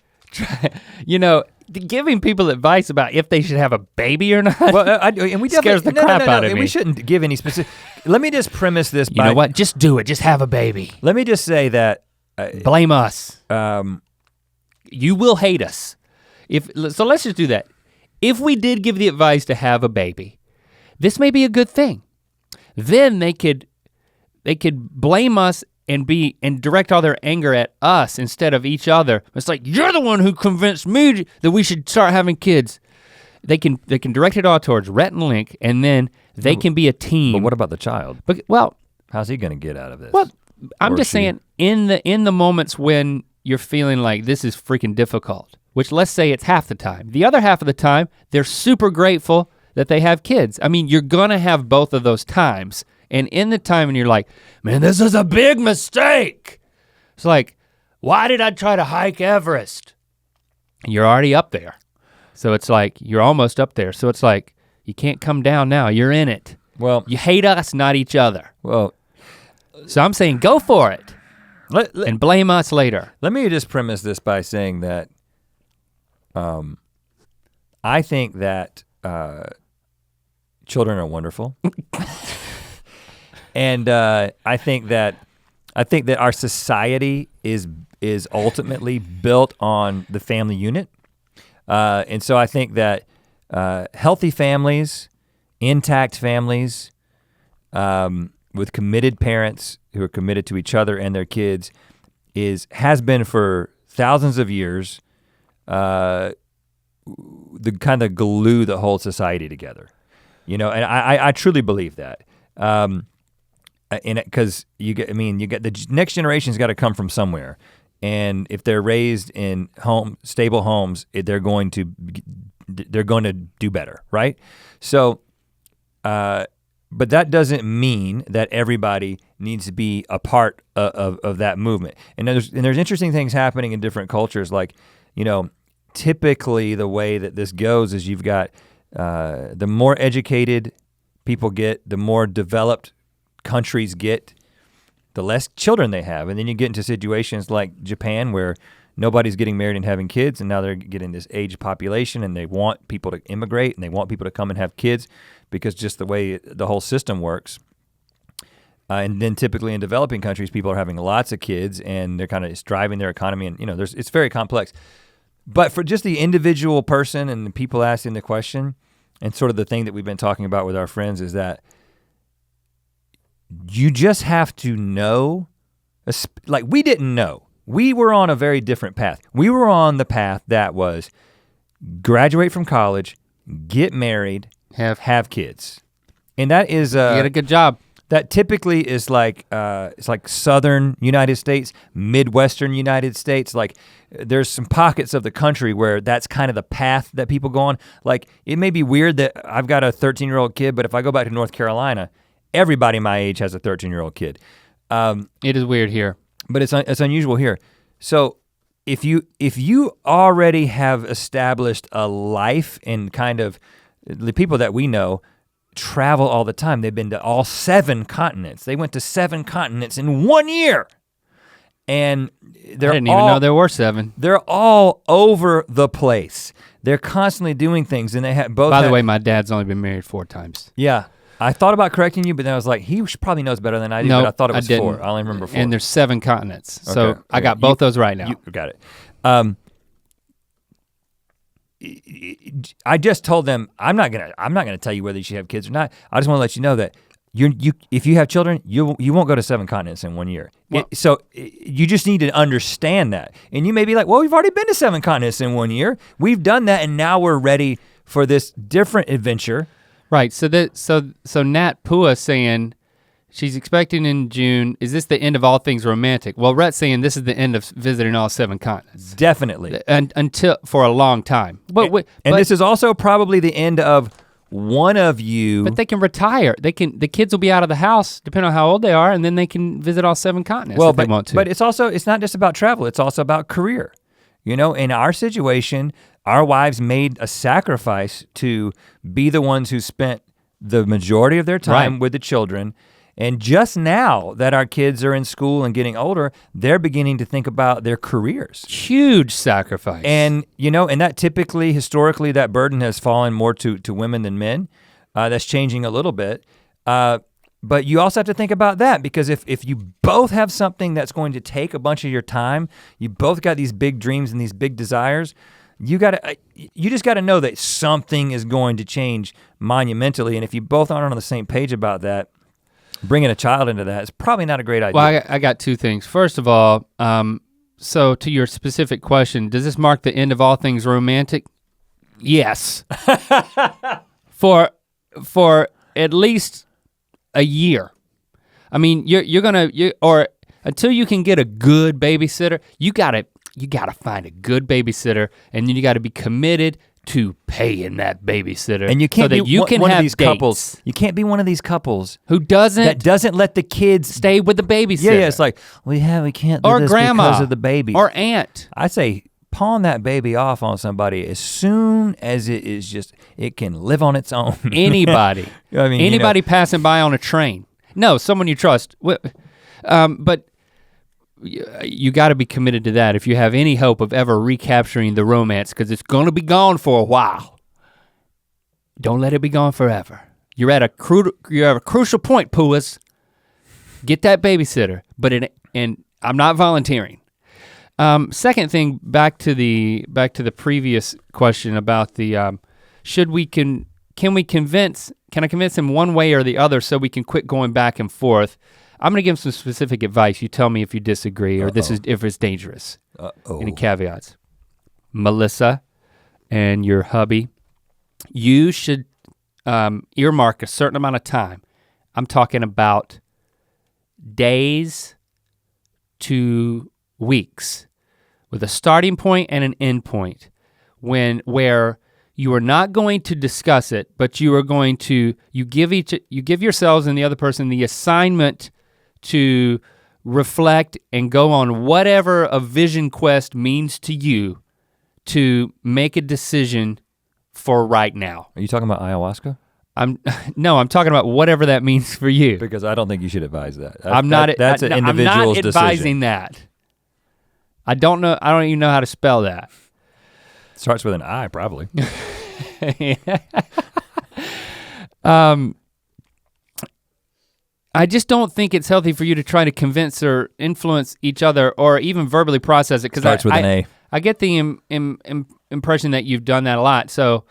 A: Giving people advice about if they should have a baby or not.
B: Well, and we
A: scares the crap out of me.
B: We shouldn't give any specific. Let me just premise this.
A: You know what? Just do it. Just have a baby.
B: Let me just say that.
A: Blame us. You will hate us. So let's just do that. If we did give the advice to have a baby, this may be a good thing. Then they could blame us and direct all their anger at us instead of each other. It's like, you're the one who convinced me that we should start having kids. They can direct it all towards Rhett and Link, and then they can be a team.
B: But what about the child? How's he gonna get out of this?
A: Well, I'm just saying, in the moments when you're feeling like this is freaking difficult, which let's say it's half the time. The other half of the time, they're super grateful that they have kids. I mean, you're gonna have both of those times. And in the time when you're like, man, this is a big mistake. It's like, why did I try to hike Everest? You're already up there. So it's like, you're almost up there. So it's like, you can't come down now, you're in it.
B: Well,
A: you hate us, not each other.
B: Well,
A: so I'm saying go for it and blame us later.
B: Let me just premise this by saying that I think that children are wonderful. And I think that our society is ultimately built on the family unit. And so I think that healthy families, intact families, with committed parents who are committed to each other and their kids has been for thousands of years the kind of glue that holds society together. And I truly believe that. Because you get the next generation's got to come from somewhere, and if they're raised in stable homes, they're going to do better, right? So, But that doesn't mean that everybody needs to be a part of that movement. And there's interesting things happening in different cultures. Like, typically the way that this goes is you've got the more educated people get, the more developed countries get, the less children they have. And then you get into situations like Japan where nobody's getting married and having kids, and now they're getting this aged population, and they want people to immigrate, and they want people to come and have kids because just the way the whole system works. And then typically in developing countries, people are having lots of kids, and they're kind of driving their economy, and it's very complex. But for just the individual person and the people asking the question, and sort of the thing that we've been talking about with our friends is that you just have to know, like we didn't know. We were on a very different path. We were on the path that was graduate from college, get married, have kids. And that is
A: get a good job.
B: That typically is like it's like southern United States, Midwestern United States. Like there's some pockets of the country where that's kind of the path that people go on. Like it may be weird that I've got a 13-year-old kid, but if I go back to North Carolina, everybody my age has a 13-year-old kid.
A: It is weird here.
B: But it's unusual here. So if you already have established a life and kind of the people that we know travel all the time. They've been to all 7 continents. They went to 7 continents in 1 year. And
A: I didn't even know there were 7.
B: They're all over the place. They're constantly doing things, and they have both.
A: By the way, my dad's only been married 4 times.
B: Yeah. I thought about correcting you, but then I was like, he probably knows better than I do, but I thought it was 4. I only remember 4.
A: And there's 7 continents. So okay. I got both those right now.
B: You got it. I just told them, I'm not gonna tell you whether you should have kids or not. I just wanna let you know that if you have children, you won't go to 7 continents in 1 year.
A: Well,
B: so you just need to understand that. And you may be like, well, we've already been to 7 continents in 1 year. We've done that, and now we're ready for this different adventure.
A: Right, so Nat Pua saying she's expecting in June, is this the end of all things romantic? Well, Rhett's saying this is the end of visiting all 7 continents.
B: Definitely.
A: Until, for a long time. But
B: this is also probably the end of one of you.
A: But they can retire. The kids will be out of the house, depending on how old they are, and then they can visit all 7 continents if they want to.
B: But it's not just about travel, it's also about career. In our situation, our wives made a sacrifice to be the ones who spent the majority of their time with the children. And just now that our kids are in school and getting older, they're beginning to think about their careers.
A: Huge sacrifice.
B: And and that typically, historically, that burden has fallen more to women than men. That's changing a little bit. But you also have to think about that, because if you both have something that's going to take a bunch of your time, you both got these big dreams and these big desires, you just gotta know that something is going to change monumentally. And if you both aren't on the same page about that, bringing a child into that is probably not a great idea.
A: Well, I got 2 things. First of all, so to your specific question, does this mark the end of all things romantic? Yes. For at least a year. I mean, or until you can get a good babysitter, you gotta find a good babysitter, and then you gotta be committed to paying that babysitter.
B: And you can't
A: so that you can
B: one
A: have
B: of these
A: dates.
B: couples. You can't be one of these couples
A: who doesn't
B: let the kids
A: stay with the babysitter.
B: Yeah, it's like, we can't do
A: or
B: this
A: grandma,
B: because of the baby.
A: Or aunt.
B: I say pawn that baby off on somebody as soon as it can live on its own.
A: Anybody. I mean, anybody passing by on a train. No, someone you trust. But you gotta be committed to that if you have any hope of ever recapturing the romance, because it's gonna be gone for a while. Don't let it be gone forever. You're at a crucial point, Puas. Get that babysitter, and I'm not volunteering. Second thing, back to the previous question about the can I convince him one way or the other so we can quit going back and forth? I'm gonna give him some specific advice. You tell me if you disagree or if it's dangerous. Any caveats? Melissa and your hubby, you should earmark a certain amount of time. I'm talking about days to weeks with a starting point and an end point where You are not going to discuss it, but you give yourselves and the other person the assignment to reflect and go on whatever a vision quest means to you to make a decision for right now.
B: Are you talking about ayahuasca?
A: No, I'm talking about whatever that means for you.
B: Because I don't think you should advise that.
A: That's an individual's decision. I'm not advising that. I don't even know how to spell that.
B: Starts with an I, probably.
A: I just don't think it's healthy for you to try to convince or influence each other or even verbally process it.
B: Starts with an A.
A: I get the impression that you've done that a lot. So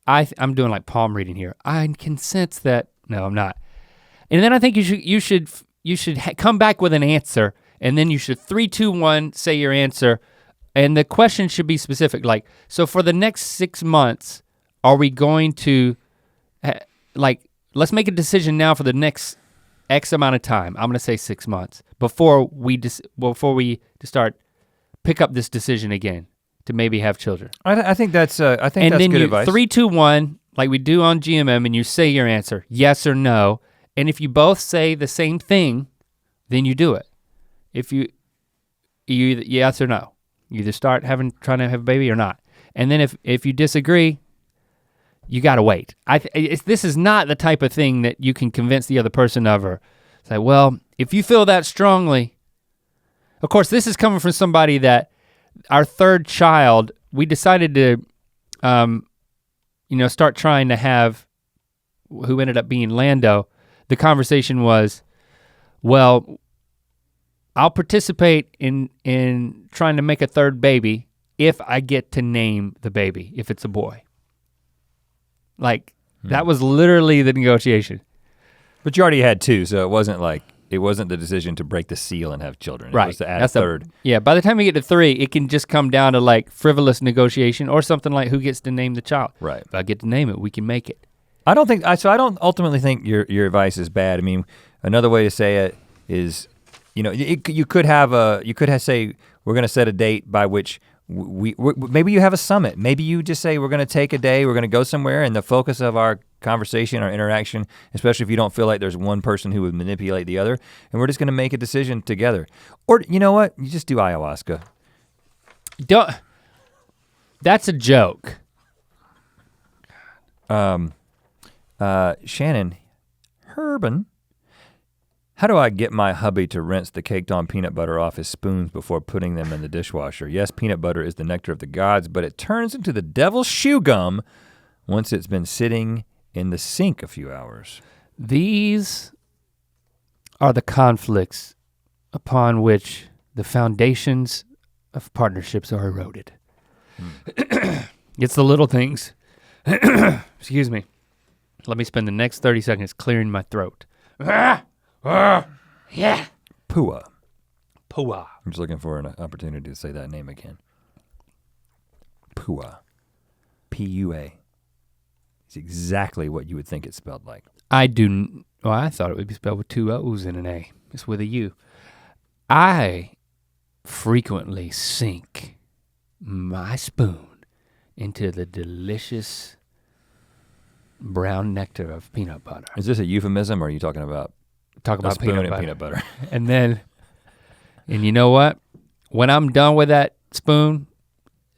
A: I'm doing like palm reading here. I can sense that. No, I'm not. And then I think you should come back with an answer, and then you should 3, 2, 1 say your answer. And the question should be specific, like, so for the next 6 months, are we going to, let's make a decision now for the next X amount of time. I'm gonna say 6 months before we start pick up this decision again to maybe have children.
B: I think that's good advice.
A: And then 3, 2, 1, like we do on GMM, and you say your answer, yes or no. And if you both say the same thing, then you do it. If you yes or no. You either start trying to have a baby or not. And then if you disagree, you gotta wait. This is not the type of thing that you can convince the other person of or say, well, if you feel that strongly. Of course, this is coming from somebody that our third child, we decided to start trying to have, who ended up being Lando. The conversation was, well, I'll participate in trying to make a third baby if I get to name the baby, if it's a boy. Like, that was literally the negotiation.
B: But you already had 2, so it wasn't the decision to break the seal and have children.
A: Right.
B: It was to add a third.
A: Yeah, by the time we get to 3, it can just come down to like frivolous negotiation or something like who gets to name the child.
B: Right.
A: If I get to name it, we can make it.
B: I don't ultimately think your advice is bad. I mean, another way to say it is, you could say we're gonna set a date by which maybe you have a summit. Maybe you just say we're gonna take a day, we're gonna go somewhere, and the focus of our conversation, our interaction, especially if you don't feel like there's one person who would manipulate the other, and we're just gonna make a decision together. Or you know what? You just do ayahuasca.
A: That's a joke.
B: Shannon, Herban, how do I get my hubby to rinse the caked on peanut butter off his spoons before putting them in the dishwasher? Yes, peanut butter is the nectar of the gods, but it turns into the devil's shoe gum once it's been sitting in the sink a few hours.
A: These are the conflicts upon which the foundations of partnerships are eroded. It's the little things. Excuse me. Let me spend the next 30 seconds clearing my throat. Yeah.
B: Pua.
A: Pua.
B: I'm just looking for an opportunity to say that name again. Pua. P-U-A. It's exactly what you would think it's spelled like.
A: I thought it would be spelled with 2 O's and an A. It's with a U. I frequently sink my spoon into the delicious brown nectar of peanut butter.
B: Is this a euphemism or are you talking about peanut butter?
A: And you know what? When I'm done with that spoon,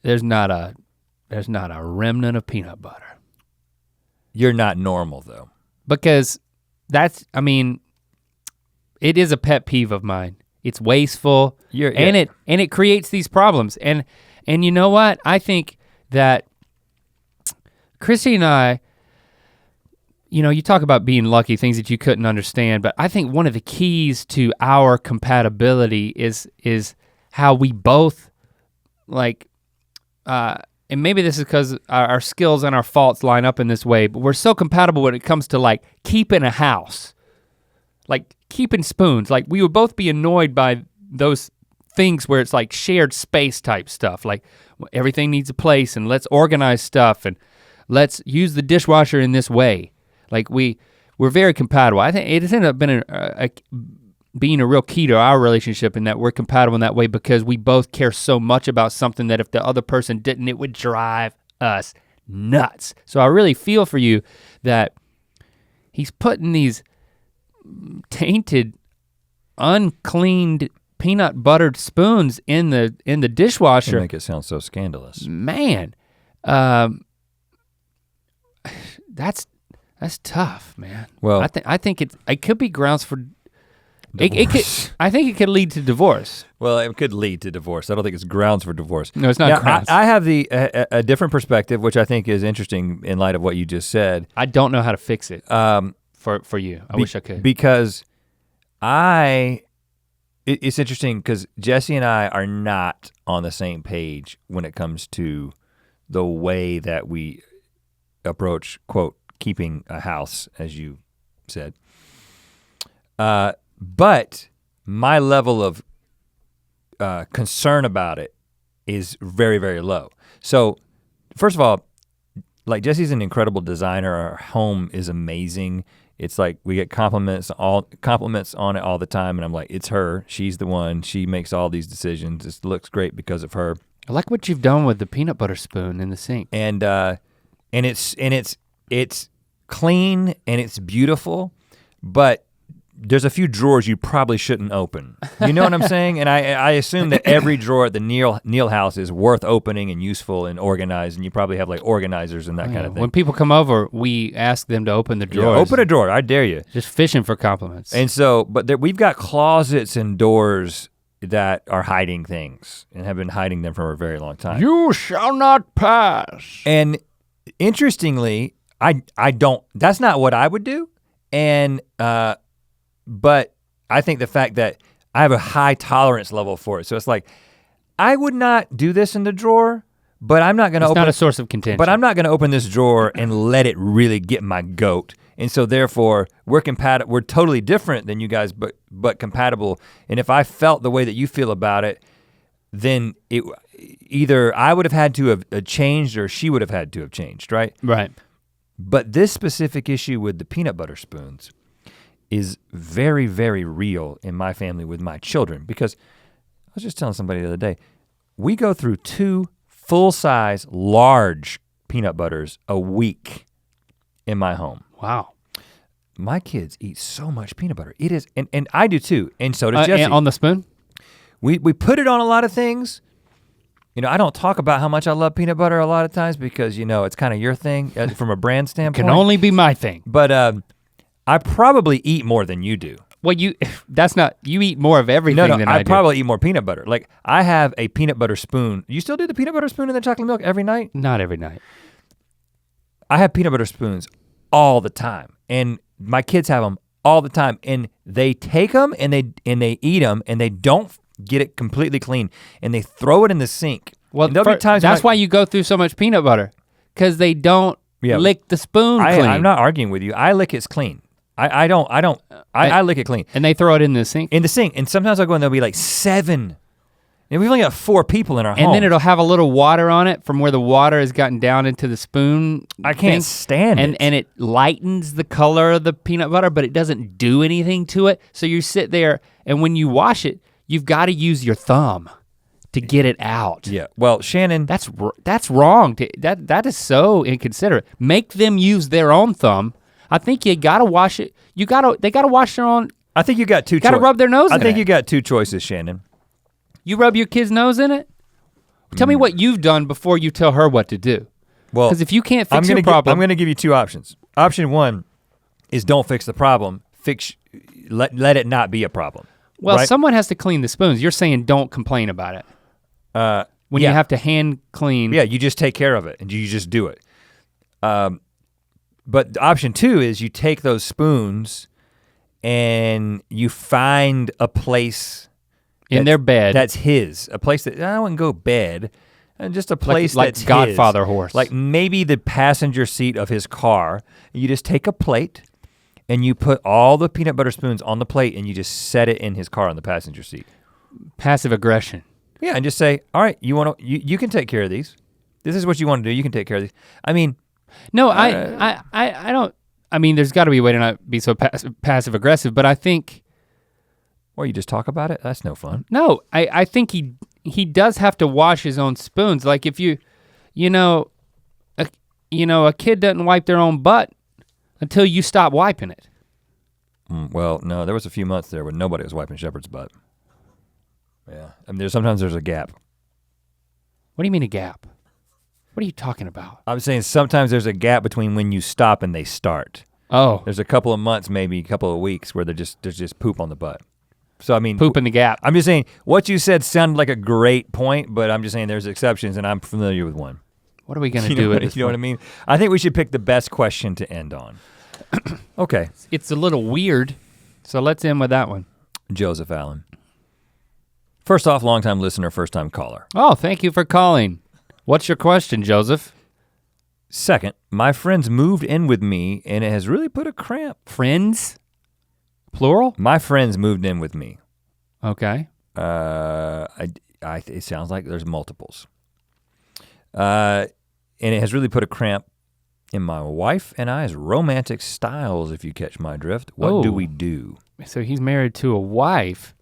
A: there's not a remnant of peanut butter.
B: You're not normal though.
A: Because it is a pet peeve of mine. It's wasteful and it creates these problems. And you know what? I think that Chrissy and I, you talk about being lucky, things that you couldn't understand, but I think one of the keys to our compatibility is how we both and maybe this is because our skills and our faults line up in this way, but we're so compatible when it comes to keeping a house, keeping spoons. We would both be annoyed by those things where it's shared space type stuff, everything needs a place and let's organize stuff and let's use the dishwasher in this way. We're very compatible. I think it has ended up being a real key to our relationship in that we're compatible in that way because we both care so much about something that if the other person didn't, it would drive us nuts. So I really feel for you that he's putting these tainted, uncleaned peanut buttered spoons in the dishwasher.
B: You make it sound so scandalous.
A: Man, that's tough, man.
B: Well,
A: I think it could be grounds for
B: divorce.
A: I think it could lead to divorce.
B: Well, it could lead to divorce. I don't think it's grounds for divorce.
A: No, it's not grounds.
B: I have a different perspective, which I think is interesting in light of what you just said.
A: I don't know how to fix it for you. I wish I could.
B: Because it's interesting because Jesse and I are not on the same page when it comes to the way that we approach, quote, keeping a house, as you said. But my level of concern about it is very, very low. So first of all, like Jesse's an incredible designer. Our home is amazing. It's like we get compliments on it all the time, and I'm like, it's her. She's the one. She makes all these decisions. It looks great because of her.
A: I like what you've done with the peanut butter spoon in the sink.
B: And it's clean and it's beautiful, but there's a few drawers you probably shouldn't open. You know what I'm saying? And I assume that every drawer at the Neal house is worth opening and useful and organized, and you probably have like organizers and that kind of thing.
A: When people come over, we ask them to open the drawers.
B: Yeah, open a drawer, I dare you.
A: Just fishing for compliments.
B: And so, but we've got closets and doors that are hiding things and have been hiding them for a very long time.
A: You shall not pass.
B: And interestingly, I don't, that's not what I would do. And, but I think the fact that I have a high tolerance level for it. So it's like, I would not do this in the drawer, but I'm not gonna open-
A: It's not a source of contention.
B: But I'm not gonna open this drawer and let it really get my goat. And so therefore, we're totally different than you guys, but compatible. And if I felt the way that you feel about it, then either I would have had to have changed or she would have had to have changed, right?
A: Right.
B: But this specific issue with the peanut butter spoons is very, very real in my family with my children, because I was just telling somebody the other day, we go through 2 full-size, large peanut butters a week in my home.
A: Wow.
B: My kids eat so much peanut butter. It is, and I do too, and so does Jesse.
A: And on the spoon?
B: We put it on a lot of things. You know, I don't talk about how much I love peanut butter a lot of times because, you know, it's kind of your thing from a brand standpoint.
A: Can only be my thing.
B: But I probably eat more than you do.
A: Well, you eat more of everything than I do.
B: I probably eat more peanut butter. Like I have a peanut butter spoon. You still do the peanut butter spoon in the chocolate milk every night?
A: Not every night.
B: I have peanut butter spoons all the time. And my kids have them all the time. And they take them and they eat them and they don't get it completely clean. And they throw it in the sink.
A: Well, that's why you go through so much peanut butter. Because they don't lick the spoon clean.
B: I'm not arguing with you. I lick it clean. I lick it clean.
A: And they throw it in the sink?
B: In the sink, and sometimes I'll go and there'll be like 7. And we've only got 4 people in our home.
A: And then it'll have a little water on it from where the water has gotten down into the spoon.
B: I can't stand it.
A: And it lightens the color of the peanut butter, but it doesn't do anything to it. So you sit there, and when you wash it, you've gotta use your thumb to get it out.
B: Yeah, well, Shannon.
A: That's wrong, that is so inconsiderate. Make them use their own thumb. I think you gotta wash it. They gotta wash their own.
B: I think you got 2 choices.
A: Gotta rub their nose in it.
B: I think you got 2 choices, Shannon.
A: You rub your kid's nose in it? Tell me what you've done before you tell her what to do.
B: Well,
A: because if you can't fix your problem.
B: I'm gonna give you 2 options. Option 1 is don't fix the problem. Let it not be a problem.
A: Well,
B: right?
A: Someone has to clean the spoons. You're saying don't complain about it. When you have to hand clean.
B: Yeah, you just take care of it and you just do it. But option 2 is you take those spoons and you find a place
A: in their bed.
B: That's his, a place that, I wouldn't go bed, just a place
A: like
B: that's
A: Godfather
B: his.
A: horse.
B: Like maybe the passenger seat of his car. You just take a plate and you put all the peanut butter spoons on the plate and you just set it in his car on the passenger seat.
A: Passive aggression. Yeah,
B: and just say, all right, you can take care of these. This is what you want to do, you can take care of these. I mean.
A: No, I don't, I mean, there's gotta be a way to not be so passive aggressive, but I think.
B: Or you just talk about it, that's no fun.
A: No, I think he does have to wash his own spoons. Like if you know, a kid doesn't wipe their own butt until you stop wiping it.
B: Well, no, there was a few months there when nobody was wiping Shepard's butt. Yeah, I mean, sometimes there's a gap.
A: What do you mean a gap? What are you talking about?
B: I'm saying sometimes there's a gap between when you stop and they start.
A: Oh.
B: There's a couple of months, maybe a couple of weeks where there's just poop on the butt. So I mean,
A: poop in the gap.
B: I'm just saying, what you said sounded like a great point, but I'm just saying there's exceptions and I'm familiar with one.
A: What are we gonna do with this?
B: You know what I mean? I think we should pick the best question to end on. Okay.
A: It's a little weird, so let's end with that one.
B: Joseph Allen. First off, longtime listener, first time caller.
A: Oh, thank you for calling. What's your question, Joseph?
B: Second, my friends moved in with me and it has really put a cramp.
A: Friends? Plural?
B: My friends moved in with me.
A: Okay.
B: It sounds like there's multiples. And it has really put a cramp in my wife and I's romantic styles, if you catch my drift. What do we do?
A: So he's married to a wife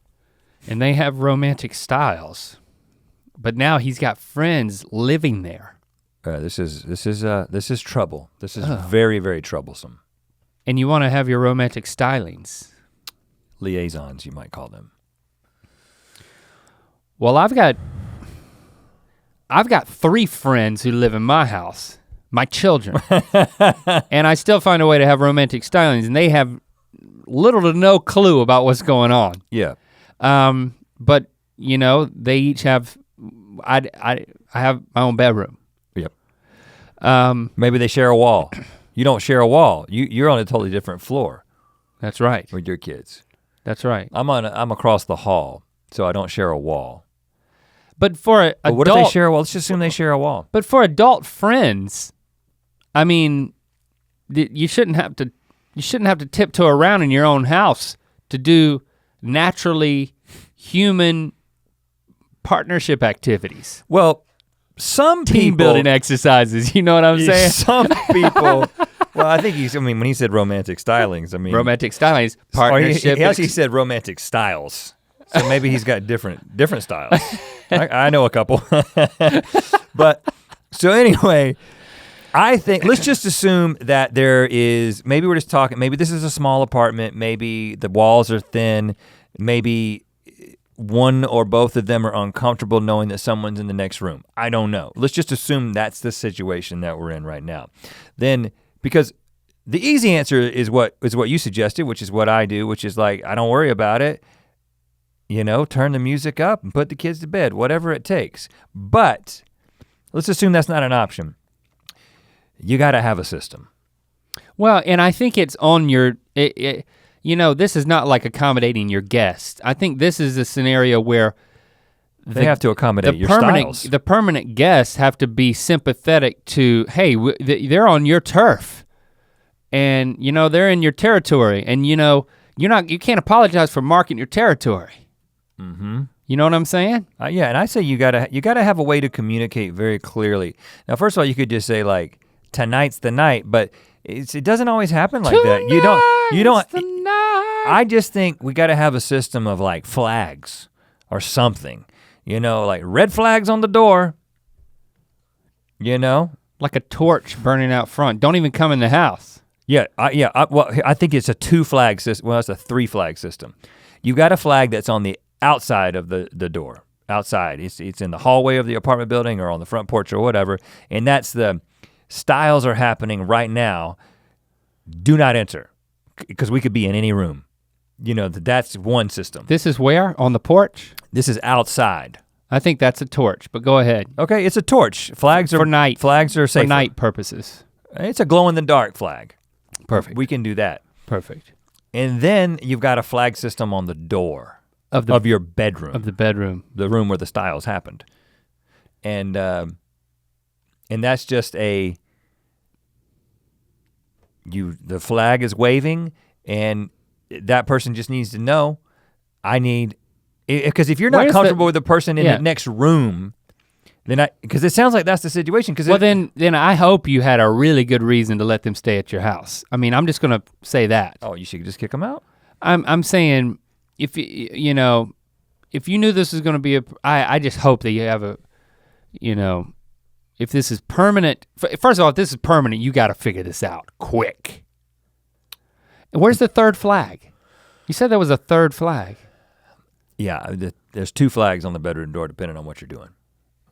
A: and they have romantic styles, but now he's got friends living there.
B: This is trouble. This is very, very troublesome.
A: And you wanna have your romantic stylings.
B: Liaisons, you might call them.
A: Well, I've got 3 friends who live in my house, my children. And I still find a way to have romantic stylings and they have little to no clue about what's going on.
B: Yeah.
A: But they each have, I have my own bedroom.
B: Yep. Maybe they share a wall. You don't share a wall. You're on a totally different floor.
A: That's right.
B: With your kids.
A: That's right.
B: I'm across the hall, so I don't share a wall.
A: But for
B: what if they share a wall? Let's just assume they share a wall.
A: But for adult friends, I mean, you shouldn't have to tiptoe around in your own house to do naturally human partnership activities.
B: Well, some
A: team building exercises, you know what I'm saying?
B: Some people, well, I think when he said romantic stylings,
A: romantic stylings, partnership.
B: He actually said romantic styles. So maybe he's got different styles. I know a couple. But so anyway, I think let's just assume that there is, maybe we're just talking, maybe this is a small apartment, maybe the walls are thin, maybe one or both of them are uncomfortable knowing that someone's in the next room. I don't know. Let's just assume that's the situation that we're in right now. Then, because the easy answer is what you suggested, which is what I do, which is like, I don't worry about it. Turn the music up and put the kids to bed, whatever it takes. But let's assume that's not an option. You gotta have a system.
A: Well, and I think it's on this is not like accommodating your guests. I think this is a scenario where
B: they have to accommodate your styles.
A: The permanent guests have to be sympathetic to, hey, they're on your turf. And they're in your territory and you can't apologize for marking your territory.
B: Mm-hmm.
A: You know what I'm saying?
B: Yeah, and I say you gotta have a way to communicate very clearly. Now, first of all, you could just say like, tonight's the night, but it doesn't always happen like that. You don't.
A: The night.
B: I just think we gotta have a system of like flags or something. Like red flags on the door.
A: Like a torch burning out front. Don't even come in the house.
B: Yeah, I think it's a 2 flag system. Well, it's a 3 flag system. You got a flag that's on the outside of the door. Outside, it's in the hallway of the apartment building or on the front porch or whatever, and that's the styles are happening right now. Do not enter, because we could be in any room. That's one system.
A: This is where? On the porch?
B: This is outside.
A: I think that's a torch, but go ahead.
B: Okay, it's a torch. Flags are
A: for night.
B: Flags are safer.
A: For night purposes.
B: It's a glow in the dark flag.
A: Perfect.
B: We can do that.
A: Perfect.
B: And then you've got a flag system on the door of your bedroom.
A: Of the bedroom.
B: The room where the styles happened. And that's just the flag is waving and that person just needs to know, because if you're not comfortable with the person in the next room, because it sounds like that's the situation.
A: Well, then I hope you had a really good reason to let them stay at your house. I mean, I'm just gonna say that.
B: Oh, you should just kick them out?
A: I'm saying, if you knew this was gonna be I just hope that you have if this is permanent, first of all, if this is permanent, you gotta figure this out quick. And where's the third flag? You said there was a third flag.
B: Yeah, there's 2 flags on the bedroom door depending on what you're doing.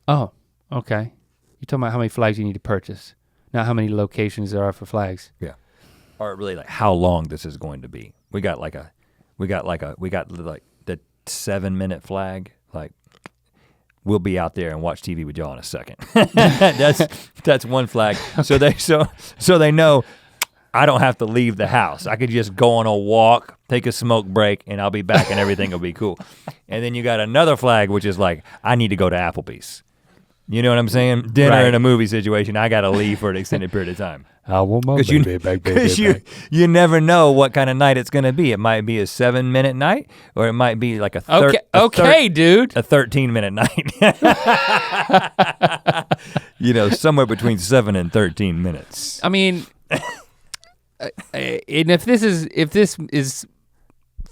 A: Oh, okay. You're talking about how many flags you need to purchase, not how many locations there are for flags.
B: Yeah. Or really like how long this is going to be. We got like the 7-minute flag. Like we'll be out there and watch TV with y'all in a second. that's one flag. So they know I don't have to leave the house. I could just go on a walk, take a smoke break, and I'll be back and everything will be cool. And then you got another flag, which is like, I need to go to Applebee's. You know what I'm saying? Dinner in a movie situation, I gotta leave for an extended period of time.
A: I want my baby back.
B: Because you never know what kind of night it's gonna be. It might be a 7-minute night, or it might be like a 13-minute night. You know, somewhere between 7 and 13 minutes.
A: I mean, and if this is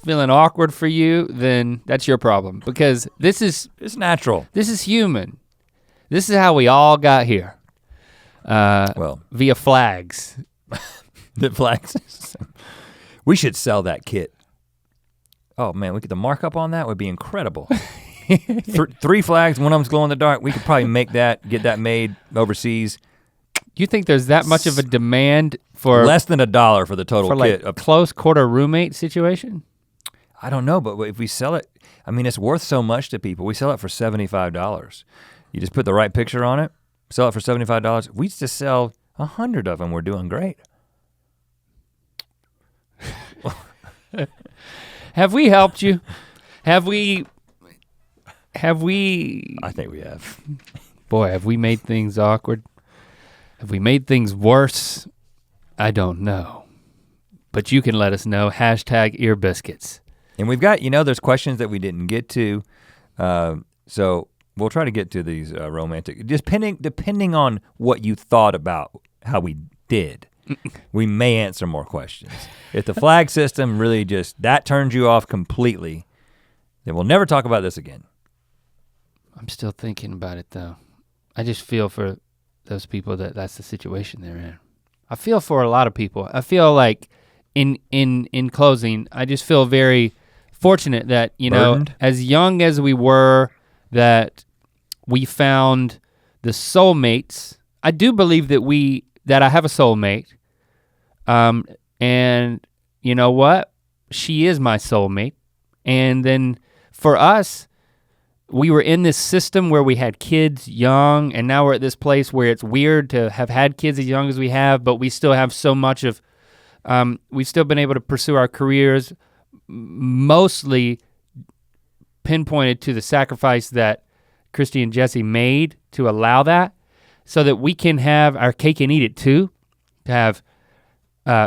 A: feeling awkward for you, then that's your problem, because
B: it's natural.
A: This is human. This is how we all got here. Via flags.
B: The flags. We should sell that kit. Oh man, the markup on that would be incredible. 3 flags, one of them's glow in the dark. We could probably get that made overseas.
A: You think there's that much of a demand for
B: less than $1 for the total kit?
A: Like a close quarter roommate situation?
B: I don't know, but if we sell it, I mean, it's worth so much to people. We sell it for $75. You just put the right picture on it, sell it for $75. We just sell 100 of them, we're doing great.
A: Have we helped you? Have we?
B: I think we have.
A: Boy, have we made things awkward? Have we made things worse? I don't know. But you can let us know, #Ear Biscuits.
B: And we've got, there's questions that we didn't get to. So we'll try to get to these romantic, just depending on what you thought about how we did. We may answer more questions. If the flag system really that turns you off completely, then we'll never talk about this again.
A: I'm still thinking about it though. I just feel for those people that's the situation they're in. I feel for a lot of people. I feel like in closing, I just feel very fortunate that,
B: Burdened?
A: As young as we were, that we found the soulmates. I do believe that I have a soulmate. And you know what? She is my soulmate. And then for us, we were in this system where we had kids young, and now we're at this place where it's weird to have had kids as young as we have, but we still have so much of, we've still been able to pursue our careers, mostly pinpointed to the sacrifice that Christy and Jesse made to allow that, so that we can have our cake and eat it too, to have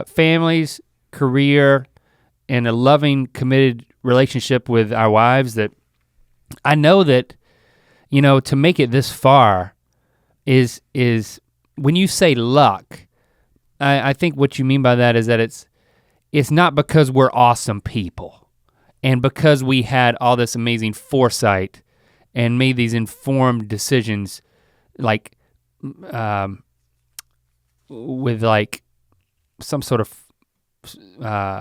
A: families, career, and a loving, committed relationship with our wives. That I know that, to make it this far is when you say luck, I think what you mean by that is that it's not because we're awesome people and because we had all this amazing foresight and made these informed decisions, like with like some sort of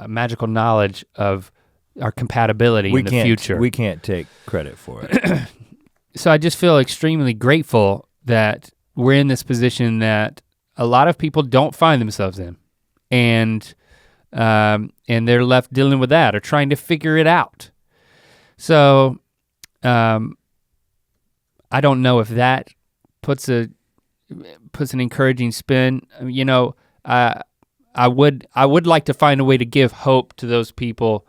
A: magical knowledge of our compatibility in the future.
B: We can't take credit for it.
A: So I just feel extremely grateful that we're in this position that a lot of people don't find themselves in, and they're left dealing with that or trying to figure it out. So I don't know if that puts an encouraging spin. I would like to find a way to give hope to those people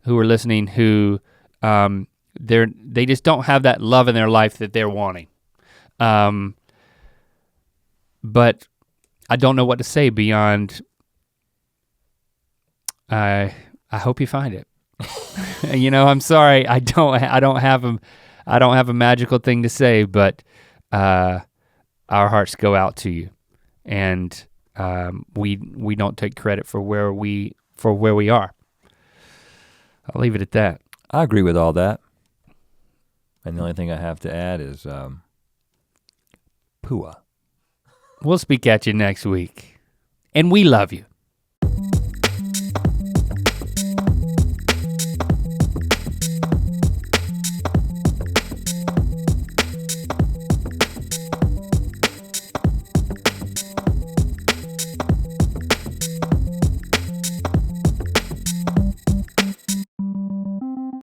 A: who are listening who they just don't have that love in their life that they're wanting. But I don't know what to say beyond I hope you find it. I'm sorry, I don't have a magical thing to say, but our hearts go out to you, and we don't take credit for where we are. I'll leave it at that.
B: I agree with all that. And the only thing I have to add is Pua.
A: We'll speak at you next week. And we love you.